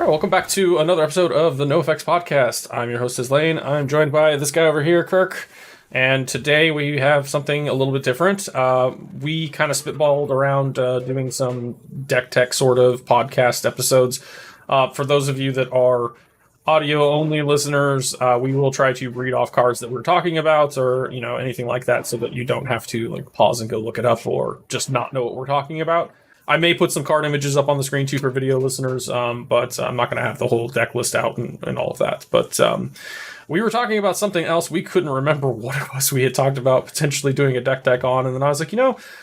All right, welcome back to another episode of the NoFX podcast. I'm your host, Izlain. I'm joined by this guy over here, Kirk. And today we have something a little bit different. We kind of spitballed around doing some deck tech sort of podcast episodes. For those of you that are audio-only listeners, we will try to read off cards that we're talking about or, anything like that so that you don't have to pause and go look it up or just not know what we're talking about. I may put some card images up on the screen too for video listeners, but I'm not going to have the whole deck list out and all of that. But we were talking about something else. We couldn't remember what it was we had talked about potentially doing a deck on. And then I was like,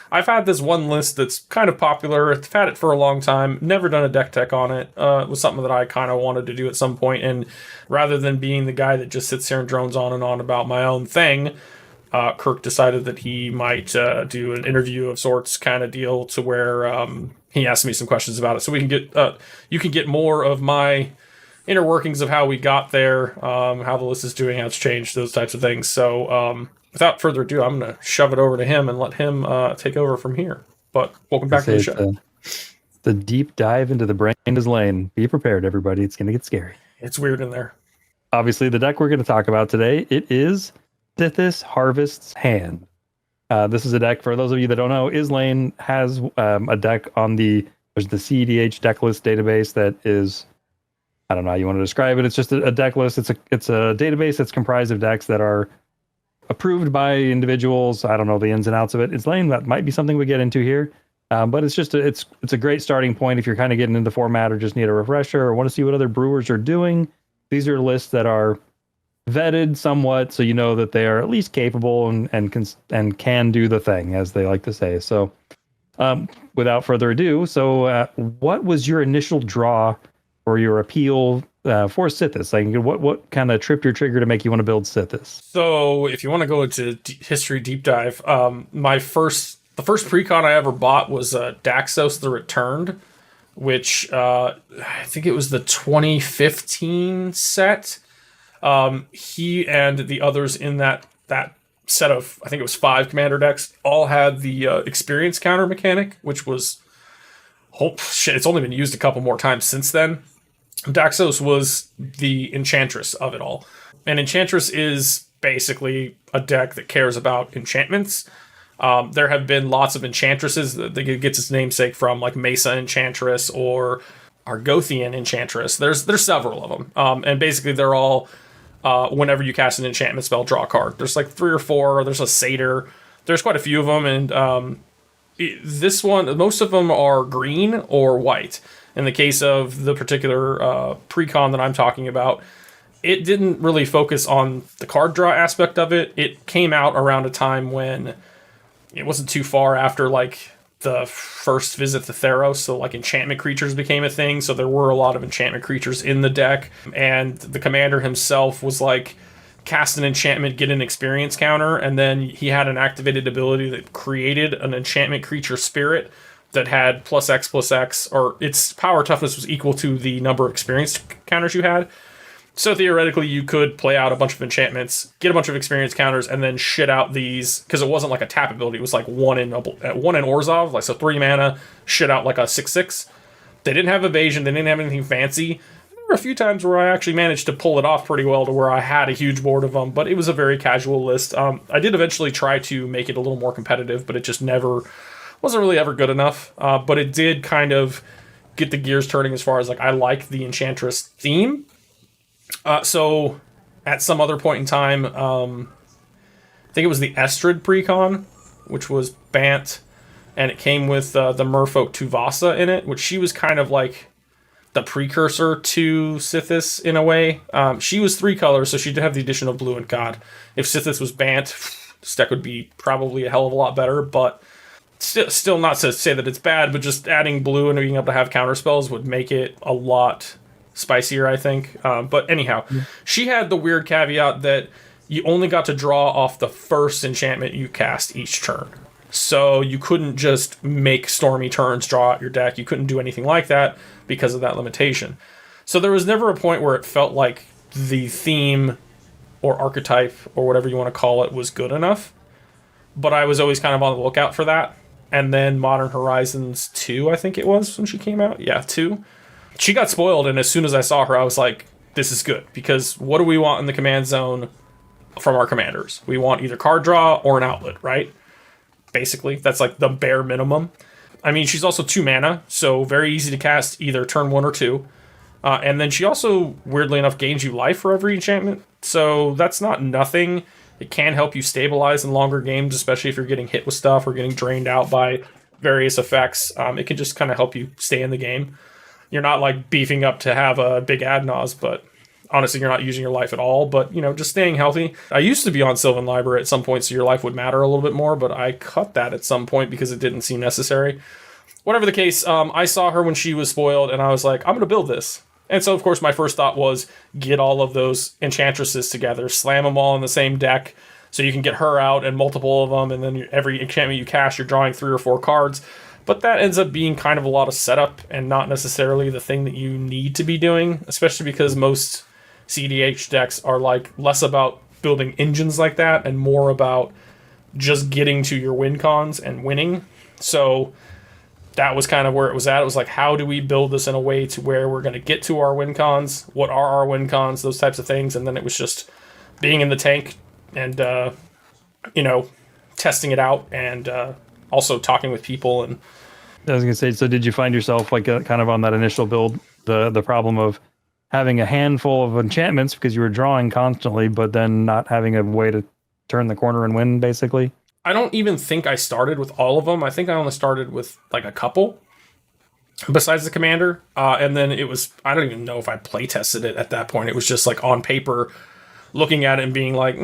I've had this one list that's kind of popular. I've had it for a long time. Never done a deck on it. It was something that I kind of wanted to do at some point. And rather than being the guy that just sits here and drones on and on about my own thing, Kirk decided that he might do an interview of sorts kind of deal to where he asked me some questions about it. So we can get you can get more of my inner workings of how we got there, how the list is doing, how it's changed, those types of things. So without further ado, I'm going to shove it over to him and let him take over from here. But welcome back to the show. The deep dive into the brain is lane. Be prepared, everybody. It's going to get scary. It's weird in there. Obviously, the deck we're going to talk about today, it is Sythis Harvest's Hand. This is a deck, for those of you that don't know, Izlain has a deck on there's the cEDH Decklist database that is, I don't know how you want to describe it. It's just a deck list. It's a database that's comprised of decks that are approved by individuals. I don't know the ins and outs of it. Izlain, that might be something we get into here. But it's just it's a great starting point if you're kind of getting into the format or just need a refresher or want to see what other brewers are doing. These are lists that are vetted somewhat, so you know that they are at least capable and can do the thing, as they like to say. So without further ado, what was your initial draw or your appeal for Sythis? What kind of tripped your trigger to make you want to build Sythis? So if you want to go into history deep dive, the first precon I ever bought was Daxos the Returned, which I think it was the 2015 set. He and the others in that set of, I think it was 5 commander decks, all had the experience counter mechanic, which was, it's only been used a couple more times since then. Daxos was the Enchantress of it all. And Enchantress is basically a deck that cares about enchantments. There have been lots of Enchantresses that it gets its namesake from, like Mesa Enchantress or Argothian Enchantress. There's several of them. And basically they're all, whenever you cast an enchantment spell, draw a card. There's like 3 or 4. There's a Satyr. There's quite a few of them. And this one, most of them are green or white. In the case of the particular precon that I'm talking about, it didn't really focus on the card draw aspect of it. It came out around a time when it wasn't too far after the first visit to Theros, so enchantment creatures became a thing, so there were a lot of enchantment creatures in the deck, and the commander himself was cast an enchantment, get an experience counter, and then he had an activated ability that created an enchantment creature spirit that had +X/+X, or its power toughness was equal to the number of experience counters you had. So theoretically, you could play out a bunch of enchantments, get a bunch of experience counters, and then shit out these, because it wasn't like a tap ability. It was one in Orzhov, so 3 mana, shit out a 6/6. They didn't have evasion. They didn't have anything fancy. There were a few times where I actually managed to pull it off pretty well to where I had a huge board of them, but it was a very casual list. I did eventually try to make it a little more competitive, but it just never wasn't really ever good enough. But it did kind of get the gears turning as far as I like the Enchantress theme. So at some other point in time, I think it was the Estrid precon, which was Bant, and it came with the Merfolk Tuvasa in it, which she was kind of the precursor to Sythis in a way. She was 3 colors, so she did have the addition of blue, and God, if Sythis was Bant, this deck would be probably a hell of a lot better, but still not to say that it's bad, but just adding blue and being able to have counter spells would make it a lot spicier, I think. But anyhow, she had the weird caveat that you only got to draw off the first enchantment you cast each turn. So you couldn't just make stormy turns, draw out your deck. You couldn't do anything like that because of that limitation. So there was never a point where it felt like the theme or archetype or whatever you want to call it was good enough. But I was always kind of on the lookout for that. And then Modern Horizons 2, I think it was, when she came out. Yeah, 2. she got spoiled, and as soon as I saw her, I was like, this is good, because what do we want in the command zone from our commanders? We want either card draw or an outlet, right? Basically, that's like the bare minimum. I mean, she's also 2 mana, so very easy to cast either turn 1 or 2. And then she also, weirdly enough, gains you life for every enchantment, so that's not nothing. It can help you stabilize in longer games, especially if you're getting hit with stuff or getting drained out by various effects. It can just kind of help you stay in the game. You're not like beefing up to have a big ad nos, but honestly, you're not using your life at all. But, you know, just staying healthy. I used to be on Sylvan Library at some point, so your life would matter a little bit more, but I cut that at some point because it didn't seem necessary. Whatever the case, I saw her when she was spoiled, and I was like, I'm going to build this. And so, of course, my first thought was get all of those enchantresses together, slam them all in the same deck, so you can get her out and multiple of them, and then every enchantment you cast, you're drawing 3 or 4 cards. But that ends up being kind of a lot of setup and not necessarily the thing that you need to be doing, especially because most cEDH decks are like less about building engines like that and more about just getting to your win cons and winning. So that was kind of where it was at. It was like, how do we build this in a way to where we're going to get to our win cons? What are our win cons? Those types of things. And then it was just being in the tank and, you know, testing it out and also talking with people. And I was gonna say, so did you find yourself like kind of on that initial build, the problem of having a handful of enchantments because you were drawing constantly, but then not having a way to turn the corner and win, basically? I don't even think I started with all of them. I think I only started with like a couple besides the commander. And then it was, I don't even know if I play tested it at that point. It was just like on paper, looking at it and being like,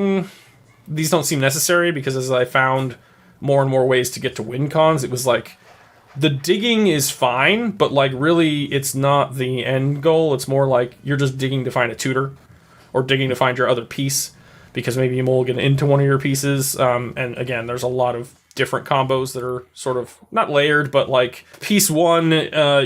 these don't seem necessary, because as I found more and more ways to get to win cons, it was like, the digging is fine, but like really it's not the end goal. It's more like you're just digging to find a tutor or digging to find your other piece, because maybe you mulligan into one of your pieces. And again, there's a lot of different combos that are sort of not layered, but like piece 1,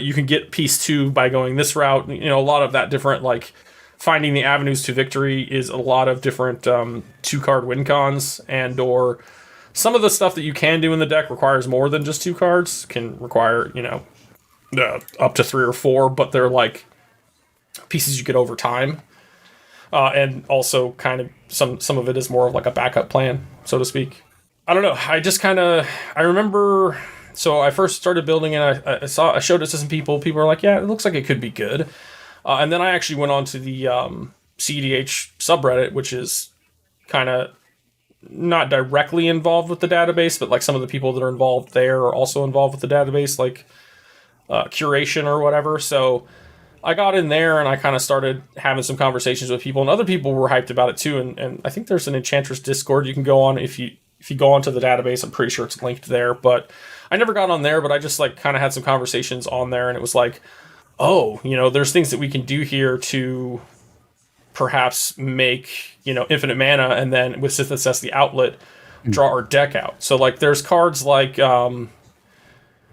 you can get piece 2 by going this route. You know, a lot of that different, like finding the avenues to victory is a lot of different 2-card win cons, and or some of the stuff that you can do in the deck requires more than just 2 cards, can require, you know, up to 3 or 4, but they're like pieces you get over time. And also kind of some of it is more of like a backup plan, so to speak. I don't know. I remember, so I first started building and I showed it to some people. People were like, yeah, it looks like it could be good. And then I actually went on to the cEDH subreddit, which is kind of not directly involved with the database, but like some of the people that are involved there are also involved with the database, like curation or whatever. So I got in there and I kind of started having some conversations with people, and other people were hyped about it too. And I think there's an Enchantress Discord you can go on if you go onto the database. I'm pretty sure it's linked there, but I never got on there, but I just like kind of had some conversations on there, and it was like, oh, you know, there's things that we can do here to perhaps make, you know, infinite mana, and then with Sythis as the outlet, draw our deck out. So like there's cards like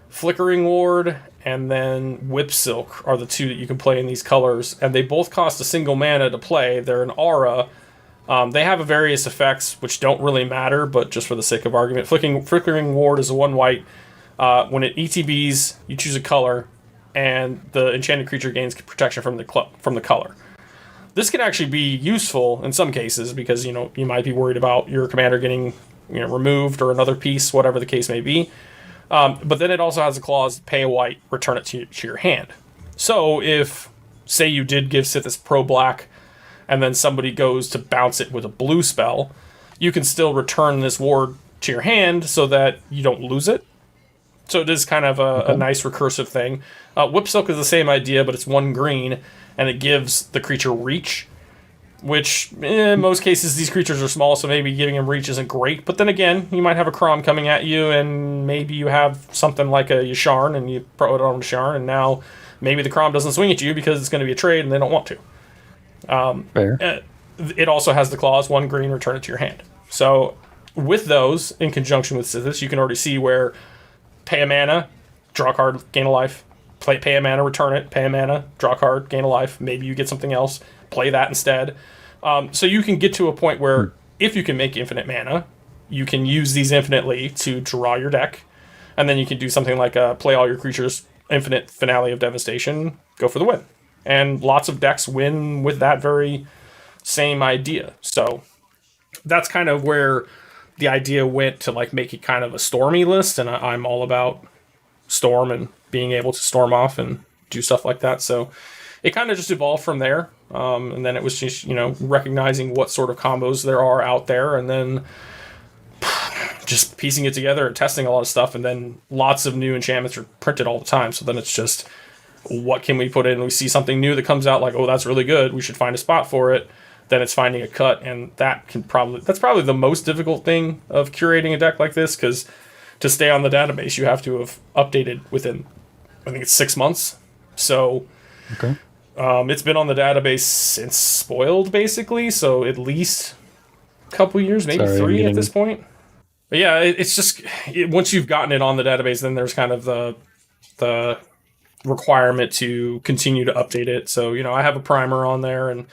Flickering Ward and then Whip Silk are the 2 that you can play in these colors, and they both cost a single mana to play. They're an aura. They have various effects which don't really matter, but just for the sake of argument, Flickering Ward is a 1-white. When it ETBs, you choose a color, and the enchanted creature gains protection from the color. This can actually be useful in some cases, because, you know, you might be worried about your commander getting, you know, removed or another piece, whatever the case may be. But then it also has a clause, pay a white, return it to your hand. So if, say you did give Sythis pro black, and then somebody goes to bounce it with a blue spell, you can still return this ward to your hand so that you don't lose it. So it is kind of a nice recursive thing. Whip Silk is the same idea, but it's 1 green, and it gives the creature reach, which in most cases these creatures are small, so maybe giving them reach isn't great. But then again, you might have a Crom coming at you, and maybe you have something like a Yasharn, and you throw it on Yasharn, and now maybe the Crom doesn't swing at you because it's going to be a trade, and they don't want to. Fair. It also has the clause, 1 green, return it to your hand. So with those, in conjunction with Sythis, you can already see where pay a mana, draw a card, gain a life. Pay a mana, return it. Pay a mana, draw a card, gain a life. Maybe you get something else. Play that instead. So you can get to a point where if you can make infinite mana, you can use these infinitely to draw your deck. And then you can do something like play all your creatures, infinite Finale of Devastation, go for the win. And lots of decks win with that very same idea. So that's kind of where the idea went to like make it kind of a stormy list, and I'm all about storm and being able to storm off and do stuff like that. So it kind of just evolved from there. And then it was just, recognizing what sort of combos there are out there, and then just piecing it together and testing a lot of stuff. And then lots of new enchantments are printed all the time. So then it's just, what can we put in? We see something new that comes out, like, oh, that's really good, we should find a spot for it. Then it's finding a cut, and that's probably the most difficult thing of curating a deck like this, because to stay on the database, you have to have updated within, I think it's 6 months. So okay. It's been on the database since Spoiled, basically, so at least a couple years, maybe 3 at this point. But yeah, it's just, once you've gotten it on the database, then there's kind of the requirement to continue to update it. So, I have a primer on there, and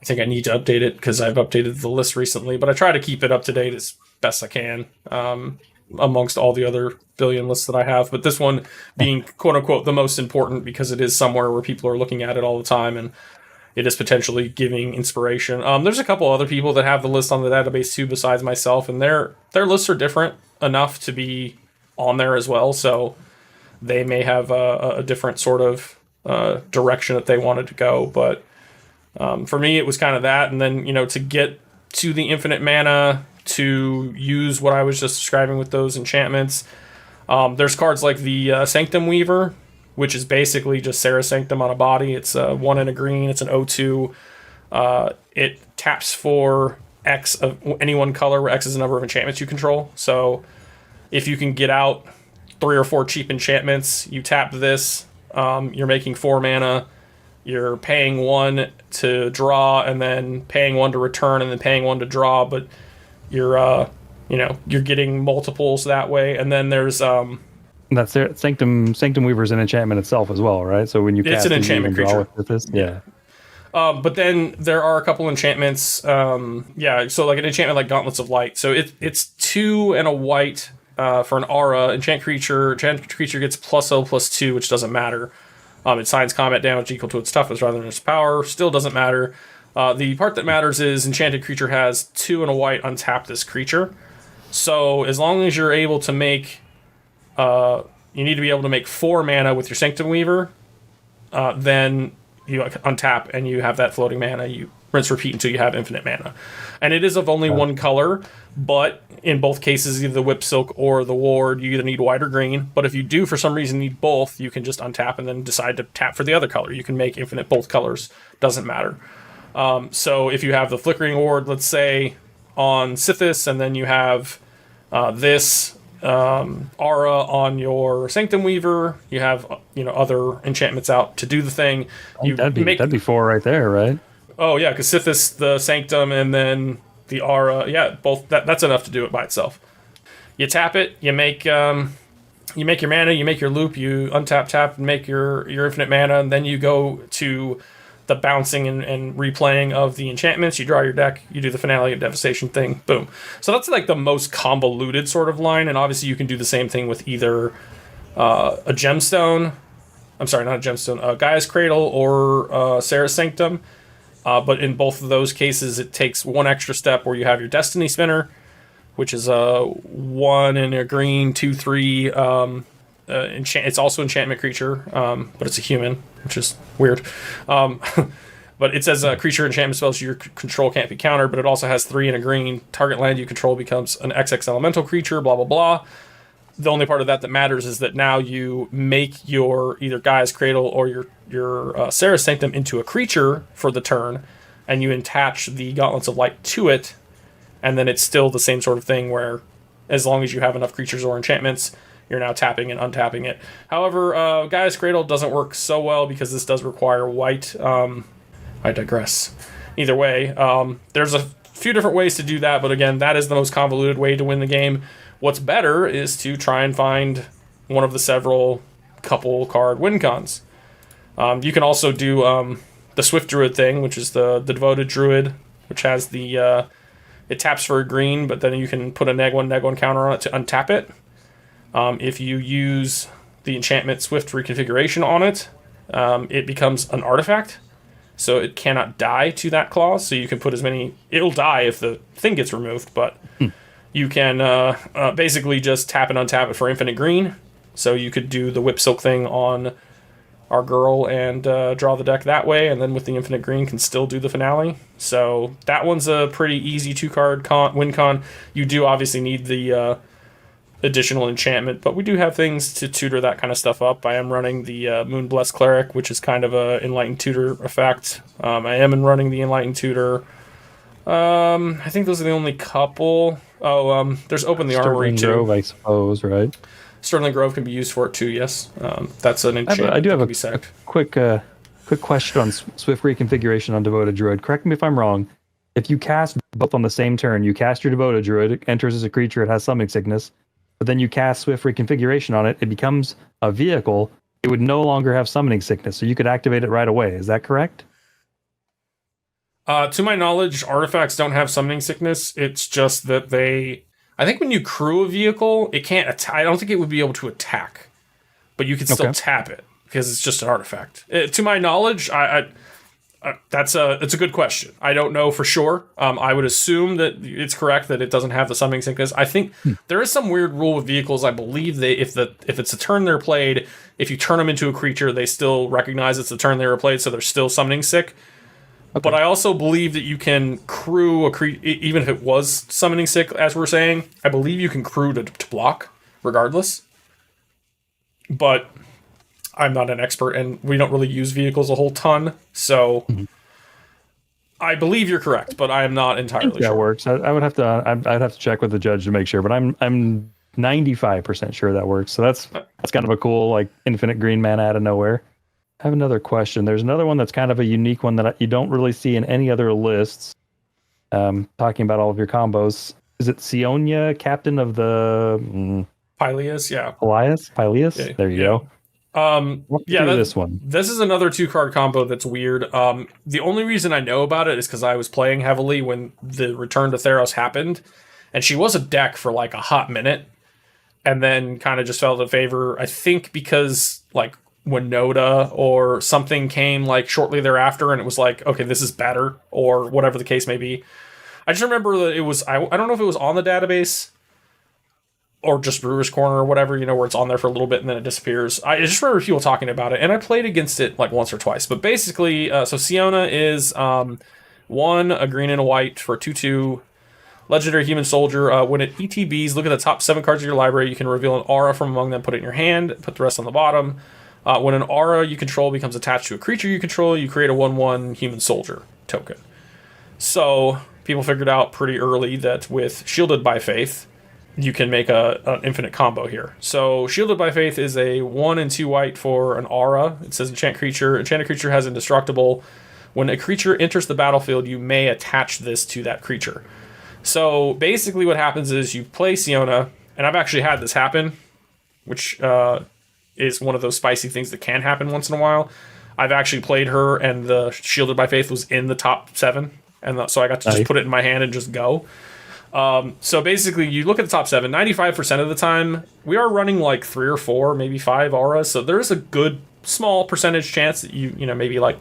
I think I need to update it because I've updated the list recently, but I try to keep it up to date as best I can, amongst all the other billion lists that I have. But this one being quote unquote the most important, because it is somewhere where people are looking at it all the time, and it is potentially giving inspiration. There's a couple other people that have the list on the database too, besides myself, and their lists are different enough to be on there as well. So they may have a different sort of direction that they wanted to go. But for me, it was kind of that. And then, to get to the infinite mana, to use what I was just describing with those enchantments, there's cards like the Sanctum Weaver, which is basically just Serra Sanctum on a body. It's 1 and a green. It's an 0/2. It taps for X of any one color, where X is the number of enchantments you control. So if you can get out 3 or 4 cheap enchantments, you tap this, you're making 4 mana, you're paying 1 to draw, and then paying 1 to return, and then paying 1 to draw, but you're you're getting multiples that way. And then there's that's it. Sanctum Weaver is an enchantment itself as well, right? So when you cast it's an enchantment creature with this, yeah. But then there are a couple enchantments, so like an enchantment like Gauntlets of Light. So it's 2 and a white for an aura. Enchant creature gets +0/+2, which doesn't matter. It signs combat damage equal to its toughness rather than its power. Still doesn't matter. The part that matters is enchanted creature has 2 and a white, untap this creature. So as long as you're able to make, you need to be able to make 4 mana with your Sanctum Weaver, then you untap and you have that floating mana. You rinse repeat until you have infinite mana. And it is of only one color, but in both cases, either the Whip Silk or the Ward, you either need white or green. But if you do, for some reason, need both, you can just untap and then decide to tap for the other color. You can make infinite both colors. Doesn't matter. So if you have the Flickering Ward, let's say, on Sythis, and then you have this aura on your Sanctum Weaver, you have other enchantments out to do the thing. That'd be 4 right there, right? Oh yeah, because Sythis, the Sanctum, and then the aura, both that's enough to do it by itself. You tap it, you make your mana, you make your loop, you untap, tap, and make your infinite mana, and then you go to the bouncing and replaying of the enchantments. You draw your deck, you do the Finale of Devastation thing, boom. So that's like the most convoluted sort of line, and obviously you can do the same thing with either a gemstone. I'm sorry, not a gemstone, Gaia's Cradle or Serra's Sanctum. But in both of those cases, it takes one extra step where you have your Destiny Spinner, which is a 1 and a green, 2/3. It's also enchantment creature, but it's a human, which is weird. But it says creature enchantment spells your control can't be countered, but it also has 3 and a green. Target land you control becomes an XX elemental creature, blah, blah, blah. The only part of that matters is that now you make your either Gaia's Cradle or your Serra's Sanctum into a creature for the turn, and you attach the Gauntlets of Light to it, and then it's still the same sort of thing where as long as you have enough creatures or enchantments, you're now tapping and untapping it. However, Gaia's Cradle doesn't work so well because this does require white. I digress. Either way, there's a few different ways to do that, but again, that is the most convoluted way to win the game. What's better is to try and find one of the several couple card win cons. You can also do the Swift Druid thing, which is the Devoted Druid, which has the it taps for a green, but then you can put a neg1 counter on it to untap it. If you use the enchantment Swift Reconfiguration on it, it becomes an artifact. So it cannot die to that clause. So you can put as many... It'll die if the thing gets removed, but you can basically just tap and untap it for infinite green. So you could do the Whip Silk thing on our girl and draw the deck that way, and then with the infinite green can still do the finale. So that one's a pretty easy 2-card win con. You do obviously need the additional enchantment, but we do have things to tutor that kind of stuff up. I am running the Moon Blessed Cleric, which is kind of a Enlightened Tutor effect. I am running the Enlightened Tutor. I think those are the only couple. There's Open the Armory too. Grove, I suppose, right? Sterling Grove can be used for it too, yes. That's an enchantment. I do have a quick question on Swift reconfiguration on Devoted Druid. Correct me if I'm wrong. If you cast both on the same turn, you cast your Devoted Druid, it enters as a creature, it has Summoning Sickness, but then you cast Swift reconfiguration on it, it becomes a vehicle, it would no longer have Summoning Sickness, so you could activate it right away. Is that correct? To my knowledge, artifacts don't have Summoning Sickness. It's just that I think when you crew a vehicle, it can't. I don't think it would be able to attack, but you can still tap it because it's just an artifact. To my knowledge, it's a good question. I don't know for sure. I would assume that it's correct that it doesn't have the Summoning Sickness. I think there is some weird rule with vehicles. I believe that if it's a turn they're played, if you turn them into a creature, they still recognize it's the turn they were played, so they're still Summoning Sick. Okay. But I also believe that you can crew a creature, even if it was Summoning Sick, as we're saying. I believe you can crew to block, regardless. But I'm not an expert, and we don't really use vehicles a whole ton, so I believe you're correct, but I am not entirely sure. That works. I would have to. I'd have to check with the judge to make sure, but I'm 95% sure that works. So that's kind of a cool, like, infinite green mana out of nowhere. I have another question. There's another one that's kind of a unique one that you don't really see in any other lists. Talking about all of your combos. Is it Siona, Captain of the... Pyleas, yeah. Pyleas? Yeah, there you go. This one. This is another 2-card combo that's weird. The only reason I know about it is because I was playing heavily when the Return to Theros happened, and she was a deck for like a hot minute, and then kind of just fell to favor, I think because like Winota or something came like shortly thereafter, and it was like, okay, this is better, or whatever the case may be. I just remember that it was, I don't know if it was on the database or just Brewer's Corner or whatever, where it's on there for a little bit and then it disappears. I just remember people talking about it, and I played against it like once or twice. But basically, so Siona is 1, a green and a white for 2/2 legendary human soldier. When it ETBs, look at the top 7 cards of your library. You can reveal an aura from among them, put it in your hand, put the rest on the bottom. When an aura you control becomes attached to a creature you control, you create a 1/1 human soldier token. So people figured out pretty early that with Shielded by Faith, you can make an infinite combo here. So Shielded by Faith is a 1 and 2 white for an aura. It says enchanted creature has indestructible. When a creature enters the battlefield, you may attach this to that creature. So basically what happens is you play Siona, and I've actually had this happen, which is one of those spicy things that can happen once in a while. I've actually played her, and the Shielded by Faith was in the top 7, and so I got to just put it in my hand and just go. So basically, you look at the top 7, 95% of the time, we are running like 3 or 4, maybe 5 auras, so there's a good small percentage chance that you maybe like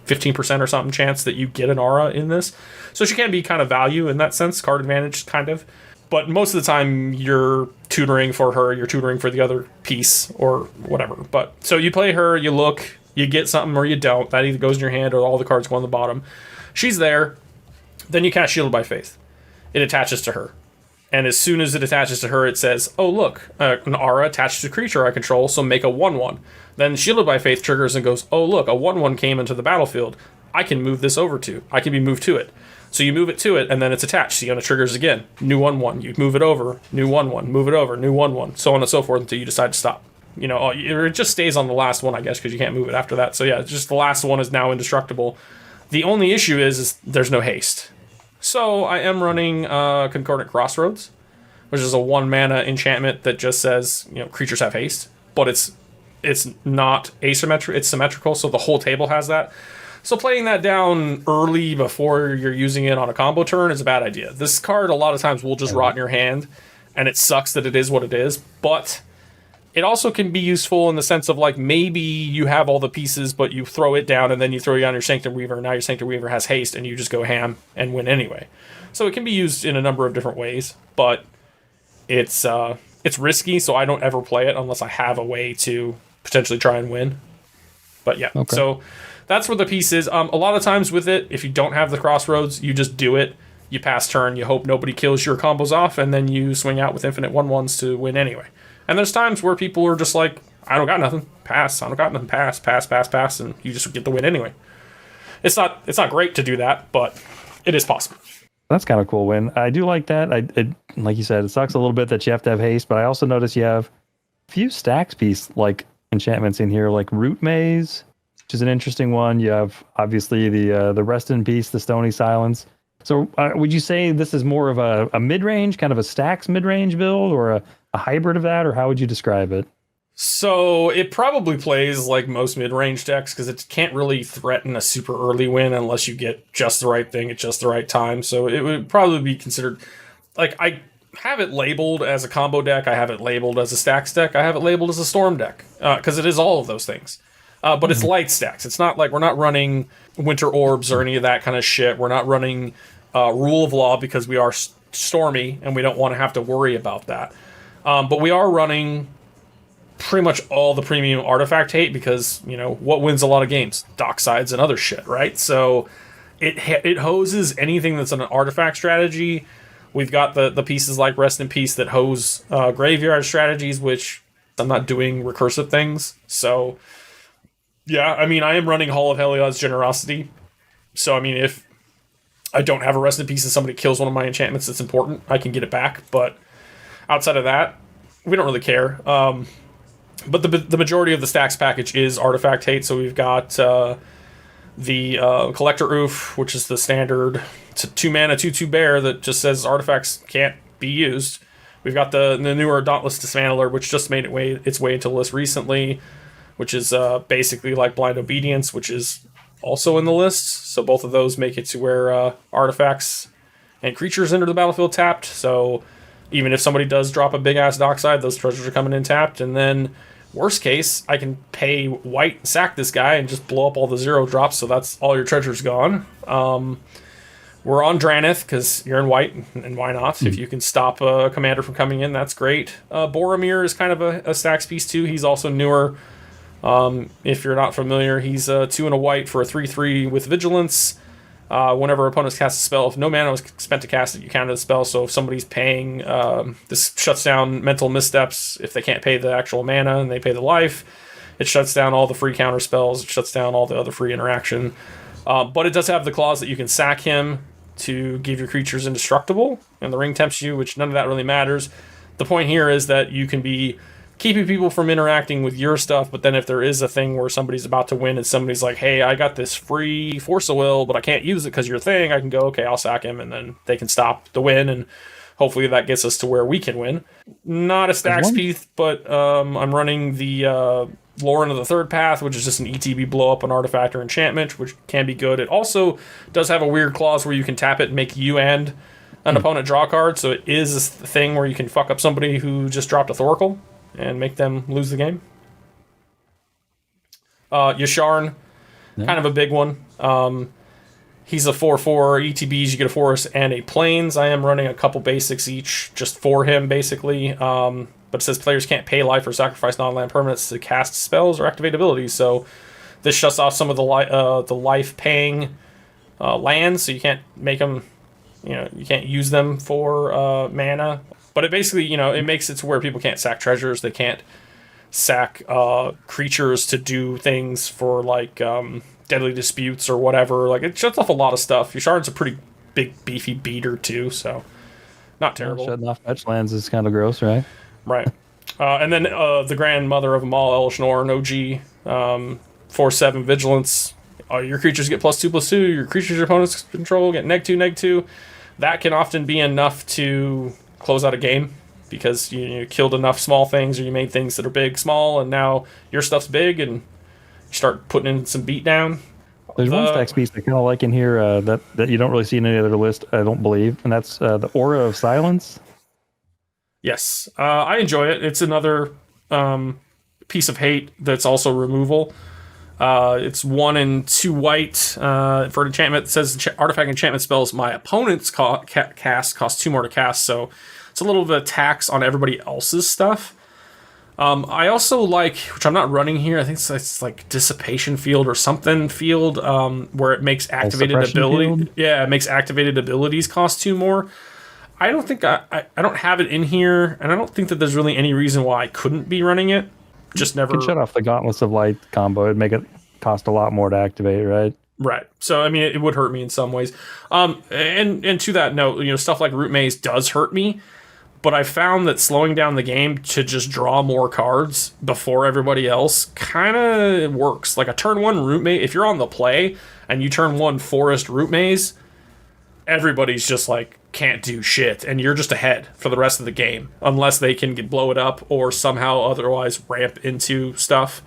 15% or something chance that you get an aura in this. So she can be kind of value in that sense, card advantage kind of. But most of the time, you're tutoring for her, you're tutoring for the other piece, or whatever. But so you play her, you look, you get something or you don't. That either goes in your hand or all the cards go on the bottom. She's there. Then you cast Shielded by Faith. It attaches to her. And as soon as it attaches to her, it says, oh, look, an aura attached to a creature I control, so make a 1/1. Then Shielded by Faith triggers and goes, oh, look, a 1/1 came into the battlefield. I can move this over to. I can be moved to it. So you move it to it, and then it's attached. Siona triggers again. New 1/1. You move it over. New 1/1. Move it over. New 1/1. So on and so forth until you decide to stop. It just stays on the last one, I guess, because you can't move it after that. So yeah, it's just the last one is now indestructible. The only issue is there's no haste. So I am running Concordant Crossroads, which is a 1 mana enchantment that just says, creatures have haste, but it's not asymmetrical, it's symmetrical, so the whole table has that. So playing that down early before you're using it on a combo turn is a bad idea. This card a lot of times will just rot in your hand, and it sucks that it is what it is, but it also can be useful in the sense of like maybe you have all the pieces, but you throw it down and then you throw down your Sanctum Weaver. And now your Sanctum Weaver has haste, and you just go ham and win anyway. So it can be used in a number of different ways, but it's risky. So I don't ever play it unless I have a way to potentially try and win. But yeah, okay. So that's where the piece is. A lot of times with it, if you don't have the crossroads, you just do it. You pass turn, you hope nobody kills your combos off, and then you swing out with infinite 1/1s to win anyway. And there's times where people are just like, I don't got nothing, pass. I don't got nothing, pass, and you just get the win anyway. It's not great to do that, but it is possible. That's kind of cool win. I do like that. Like you said, it sucks a little bit that you have to have haste, but I also notice you have a few Stax piece like enchantments in here, like Root Maze, which is an interesting one. You have obviously the Rest in Peace, the Stony Silence. So would you say this is more of a mid-range, kind of a Stax mid-range build, or a hybrid of that, or how would you describe it? So it probably plays like most mid-range decks because it can't really threaten a super early win unless you get just the right thing at just the right time. So it would probably be considered, like, I have it labeled as a combo deck, I have it labeled as a Stax deck, I have it labeled as a Storm deck, because it is all of those things. But it's light Stax. It's not like we're not running Winter Orbs or any of that kind of shit. We're not running Rule of Law because we are Stormy and we don't want to have to worry about that. But we are running pretty much all the premium artifact hate because, you know, what wins a lot of games? Docksides and other shit, right? So it hoses anything that's an artifact strategy. We've got the pieces like Rest in Peace that hose graveyard strategies, which I'm not doing recursive things. So, yeah, I mean, I am running Hall of Heliod's Generosity. So, I mean, if I don't have a Rest in Peace and somebody kills one of my enchantments that's important, I can get it back. But outside of that, we don't really care. But the majority of the Stax package is artifact hate. So we've got the Collector Oof, which is the standard. It's a 2-mana 2/2 bear that just says artifacts can't be used. We've got the newer Dauntless Dismantler, which just made its way into the list recently, which is basically like Blind Obedience, which is also in the list. So both of those make it to where artifacts and creatures enter the battlefield tapped. So even if somebody does drop a big-ass dockside, those treasures are coming in tapped. And then, worst case, I can pay white, sack this guy, and just blow up all the 0 drops, so that's all your treasures gone. We're on Dranith, because you're in white, and why not? If you can stop a commander from coming in, that's great. Boromir is kind of a Stax piece, too. He's also newer. If you're not familiar, he's 2 and a white for a 3/3 with Vigilance. Whenever opponents cast a spell, if no mana was spent to cast it, you counter the spell. So if somebody's paying, this shuts down mental missteps. If they can't pay the actual mana and they pay the life, it shuts down all the free counter spells. It shuts down all the other free interaction. But it does have the clause that you can sack him to give your creatures indestructible, and the ring tempts you, which none of that really matters. The point here is that you can be keeping people from interacting with your stuff, but then if there is a thing where somebody's about to win and somebody's like, hey, I got this free Force of Will, but I can't use it because your thing, I can go, okay, I'll sack him, and then they can stop the win, and hopefully that gets us to where we can win. Not a Stax piece, but I'm running the Lauren of the Third Path, which is just an ETB blow up an artifact or enchantment, which can be good. It also does have a weird clause where you can tap it and make you and an opponent draw a card, so it is a thing where you can fuck up somebody who just dropped a Thoracle and make them lose the game. Yasharn, kind of a big one. He's a 4/4 ETBs. You get a forest and a plains. I am running a couple basics each just for him, basically. But it says players can't pay life or sacrifice non-land permanents to cast spells or activate abilities. So this shuts off some of the life-paying lands, so you can't make them. You can't use them for mana. But it basically, it makes it to where people can't sack treasures. They can't sack creatures to do things for, like, deadly disputes or whatever. Like, it shuts off a lot of stuff. Yasharn's a pretty big, beefy beater, too, so not terrible. Shutting off fetch lands is kind of gross, right? Right. And then the grandmother of them all, Elishnorn, OG, 4/7 Vigilance. Your creatures get +2/+2. Your creatures your opponents control get -2/-2. That can often be enough to close out a game because you killed enough small things, or you made things that are big small, and now your stuff's big, and you start putting in some beat down. There's one Stax piece I kind of like in here that you don't really see in any other list, I don't believe, and that's the Aura of Silence. Yes, I enjoy it. It's another piece of hate that's also removal. It's 1 and 2 white for an enchantment. It says artifact enchantment spells my opponent's cast cost 2 more to cast, so it's a little bit of tax on everybody else's stuff. I also like, which I'm not running here, I think it's like Dissipation Field or something field, where it makes activated ability. Yeah, it makes activated abilities cost 2 more. I don't think I don't have it in here, and I don't think that there's really any reason why I couldn't be running it. Just never. You can shut off the Gauntlets of Light combo. It'd make it cost a lot more to activate, right? Right. So I mean, it would hurt me in some ways. And to that note, stuff like Root Maze does hurt me, but I found that slowing down the game to just draw more cards before everybody else kind of works. Like a turn 1 Root Maze, if you're on the play and you turn 1 Forest Root Maze, everybody's just like can't do shit, and you're just ahead for the rest of the game unless they can blow it up or somehow otherwise ramp into stuff.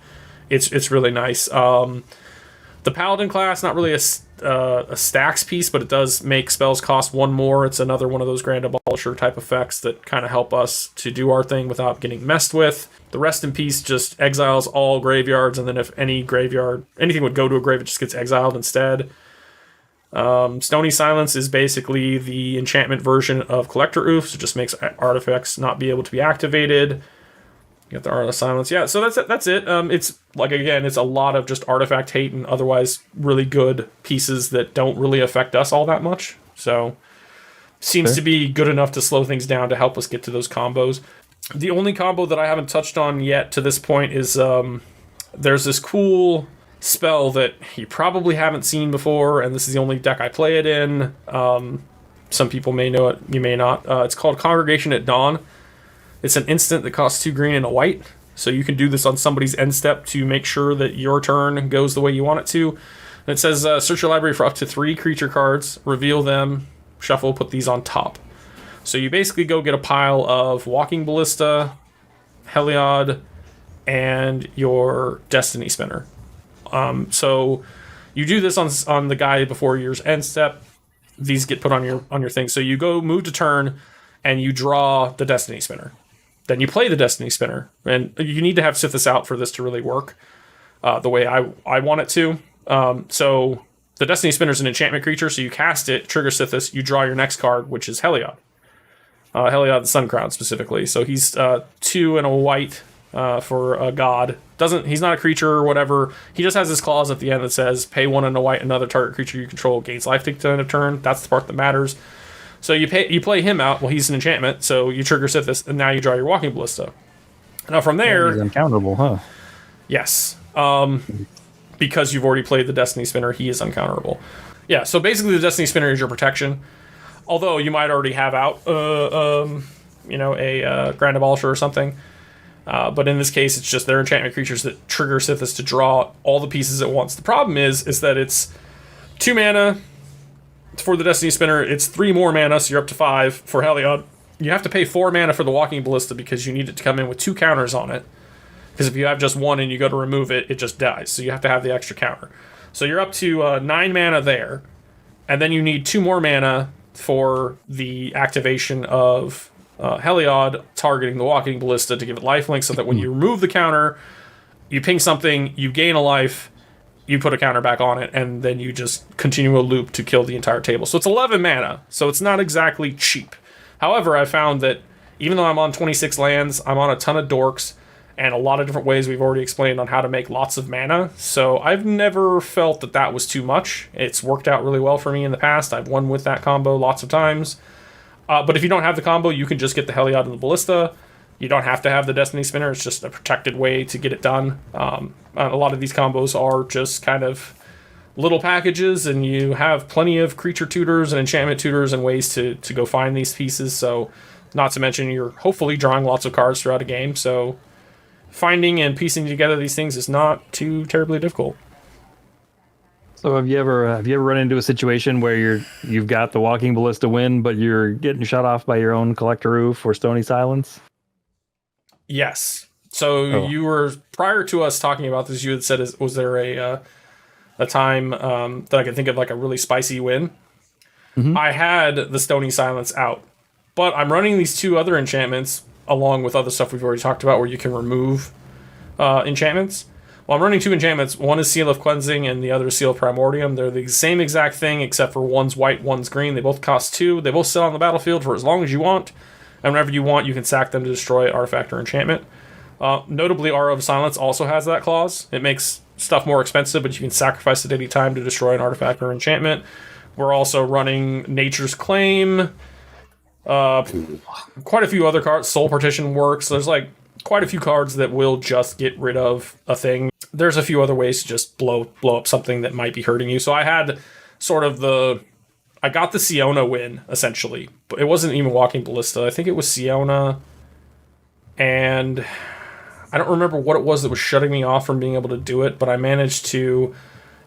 It's really nice. The Paladin class, not really a Stax piece, but it does make spells cost 1 more. It's another one of those Grand Abolisher type effects that kind of help us to do our thing without getting messed with. The Rest in Peace just exiles all graveyards, and then if anything would go to a grave, it just gets exiled instead. Stony Silence is basically the enchantment version of Collector Oof, so it just makes artifacts not be able to be activated. You got the Art of Silence. Yeah, so that's it. It's like, again, it's a lot of just artifact hate and otherwise really good pieces that don't really affect us all that much. So seems to be good enough to slow things down to help us get to those combos. The only combo that I haven't touched on yet to this point is there's this cool spell that you probably haven't seen before, and this is the only deck I play it in. Some people may know it, you may not. It's called Congregation at Dawn. It's an instant that costs 2 green and a white, so you can do this on somebody's end step to make sure that your turn goes the way you want it to. And it says search your library for up to 3 creature cards, reveal them, shuffle, put these on top. So you basically go get a pile of Walking Ballista, Heliod, and your Destiny Spinner. So you do this on the guy before your end step. These get put on your thing. So you go move to turn, and you draw the Destiny Spinner. Then you play the Destiny Spinner, and you need to have Sythis out for this to really work the way I want it to. So the Destiny Spinner is an enchantment creature, so you cast it, trigger Sythis, you draw your next card, which is Heliod. Heliod the Sun Crown specifically. So he's 2 and a white for a god. He's not a creature or whatever. He just has this clause at the end that says pay 1 and a white, another target creature you control gains life to end of turn. That's the part that matters. So you play him out. Well, he's an enchantment, so you trigger Sythis, and now you draw your Walking Ballista. Now from there, he's uncounterable, huh? Yes, because you've already played the Destiny Spinner, he is uncounterable. Yeah, so basically the Destiny Spinner is your protection. Although you might already have out, a Grand Abolisher or something. But in this case, it's just their enchantment creatures that trigger Sythis to draw all the pieces at once. The problem is that it's 2 mana for the Destiny Spinner. It's 3 more mana, so you're up to 5 for Heliod. You have to pay 4 mana for the Walking Ballista because you need it to come in with 2 counters on it. Because if you have just 1 and you go to remove it, it just dies. So you have to have the extra counter. So you're up to 9 mana there. And then you need 2 more mana for the activation of Heliod targeting the Walking Ballista to give it lifelink, so that when you remove the counter, you ping something, you gain a life, you put a counter back on it, and then you just continue a loop to kill the entire table. So it's 11 mana, so it's not exactly cheap. However, I found that even though I'm on 26 lands, I'm on a ton of dorks, and a lot of different ways we've already explained on how to make lots of mana, so I've never felt that was too much. It's worked out really well for me in the past. I've won with that combo lots of times. But if you don't have the combo, you can just get the Heliod and the Ballista. You don't have to have the Destiny Spinner. It's just a protected way to get it done. A lot of these combos are just kind of little packages, and you have plenty of creature tutors and enchantment tutors and ways to go find these pieces. So, not to mention, you're hopefully drawing lots of cards throughout a game. So, finding and piecing together these things is not too terribly difficult. So have you ever run into a situation where you've got the Walking Ballista win, but you're getting shut off by your own Collector Roof or Stony Silence? Yes. So you were, prior to us talking about this, you had said, was there a time that I could think of like a really spicy win? Mm-hmm. I had the Stony Silence out, but I'm running these 2 other enchantments along with other stuff we've already talked about, where you can remove enchantments. Well, I'm running 2 enchantments. One is Seal of Cleansing, and the other is Seal of Primordium. They're the same exact thing, except for one's white, one's green. They both cost 2. They both sit on the battlefield for as long as you want. And whenever you want, you can sack them to destroy artifact or enchantment. Notably, Aura of Silence also has that clause. It makes stuff more expensive, but you can sacrifice it any time to destroy an artifact or enchantment. We're also running Nature's Claim. Quite a few other cards. Soul Partition works. There's like quite a few cards that will just get rid of a thing. There's a few other ways to just blow up something that might be hurting you. So I had sort of I got the Siona win, essentially. But it wasn't even Walking Ballista. I think it was Siona. And I don't remember what it was that was shutting me off from being able to do it, but I managed to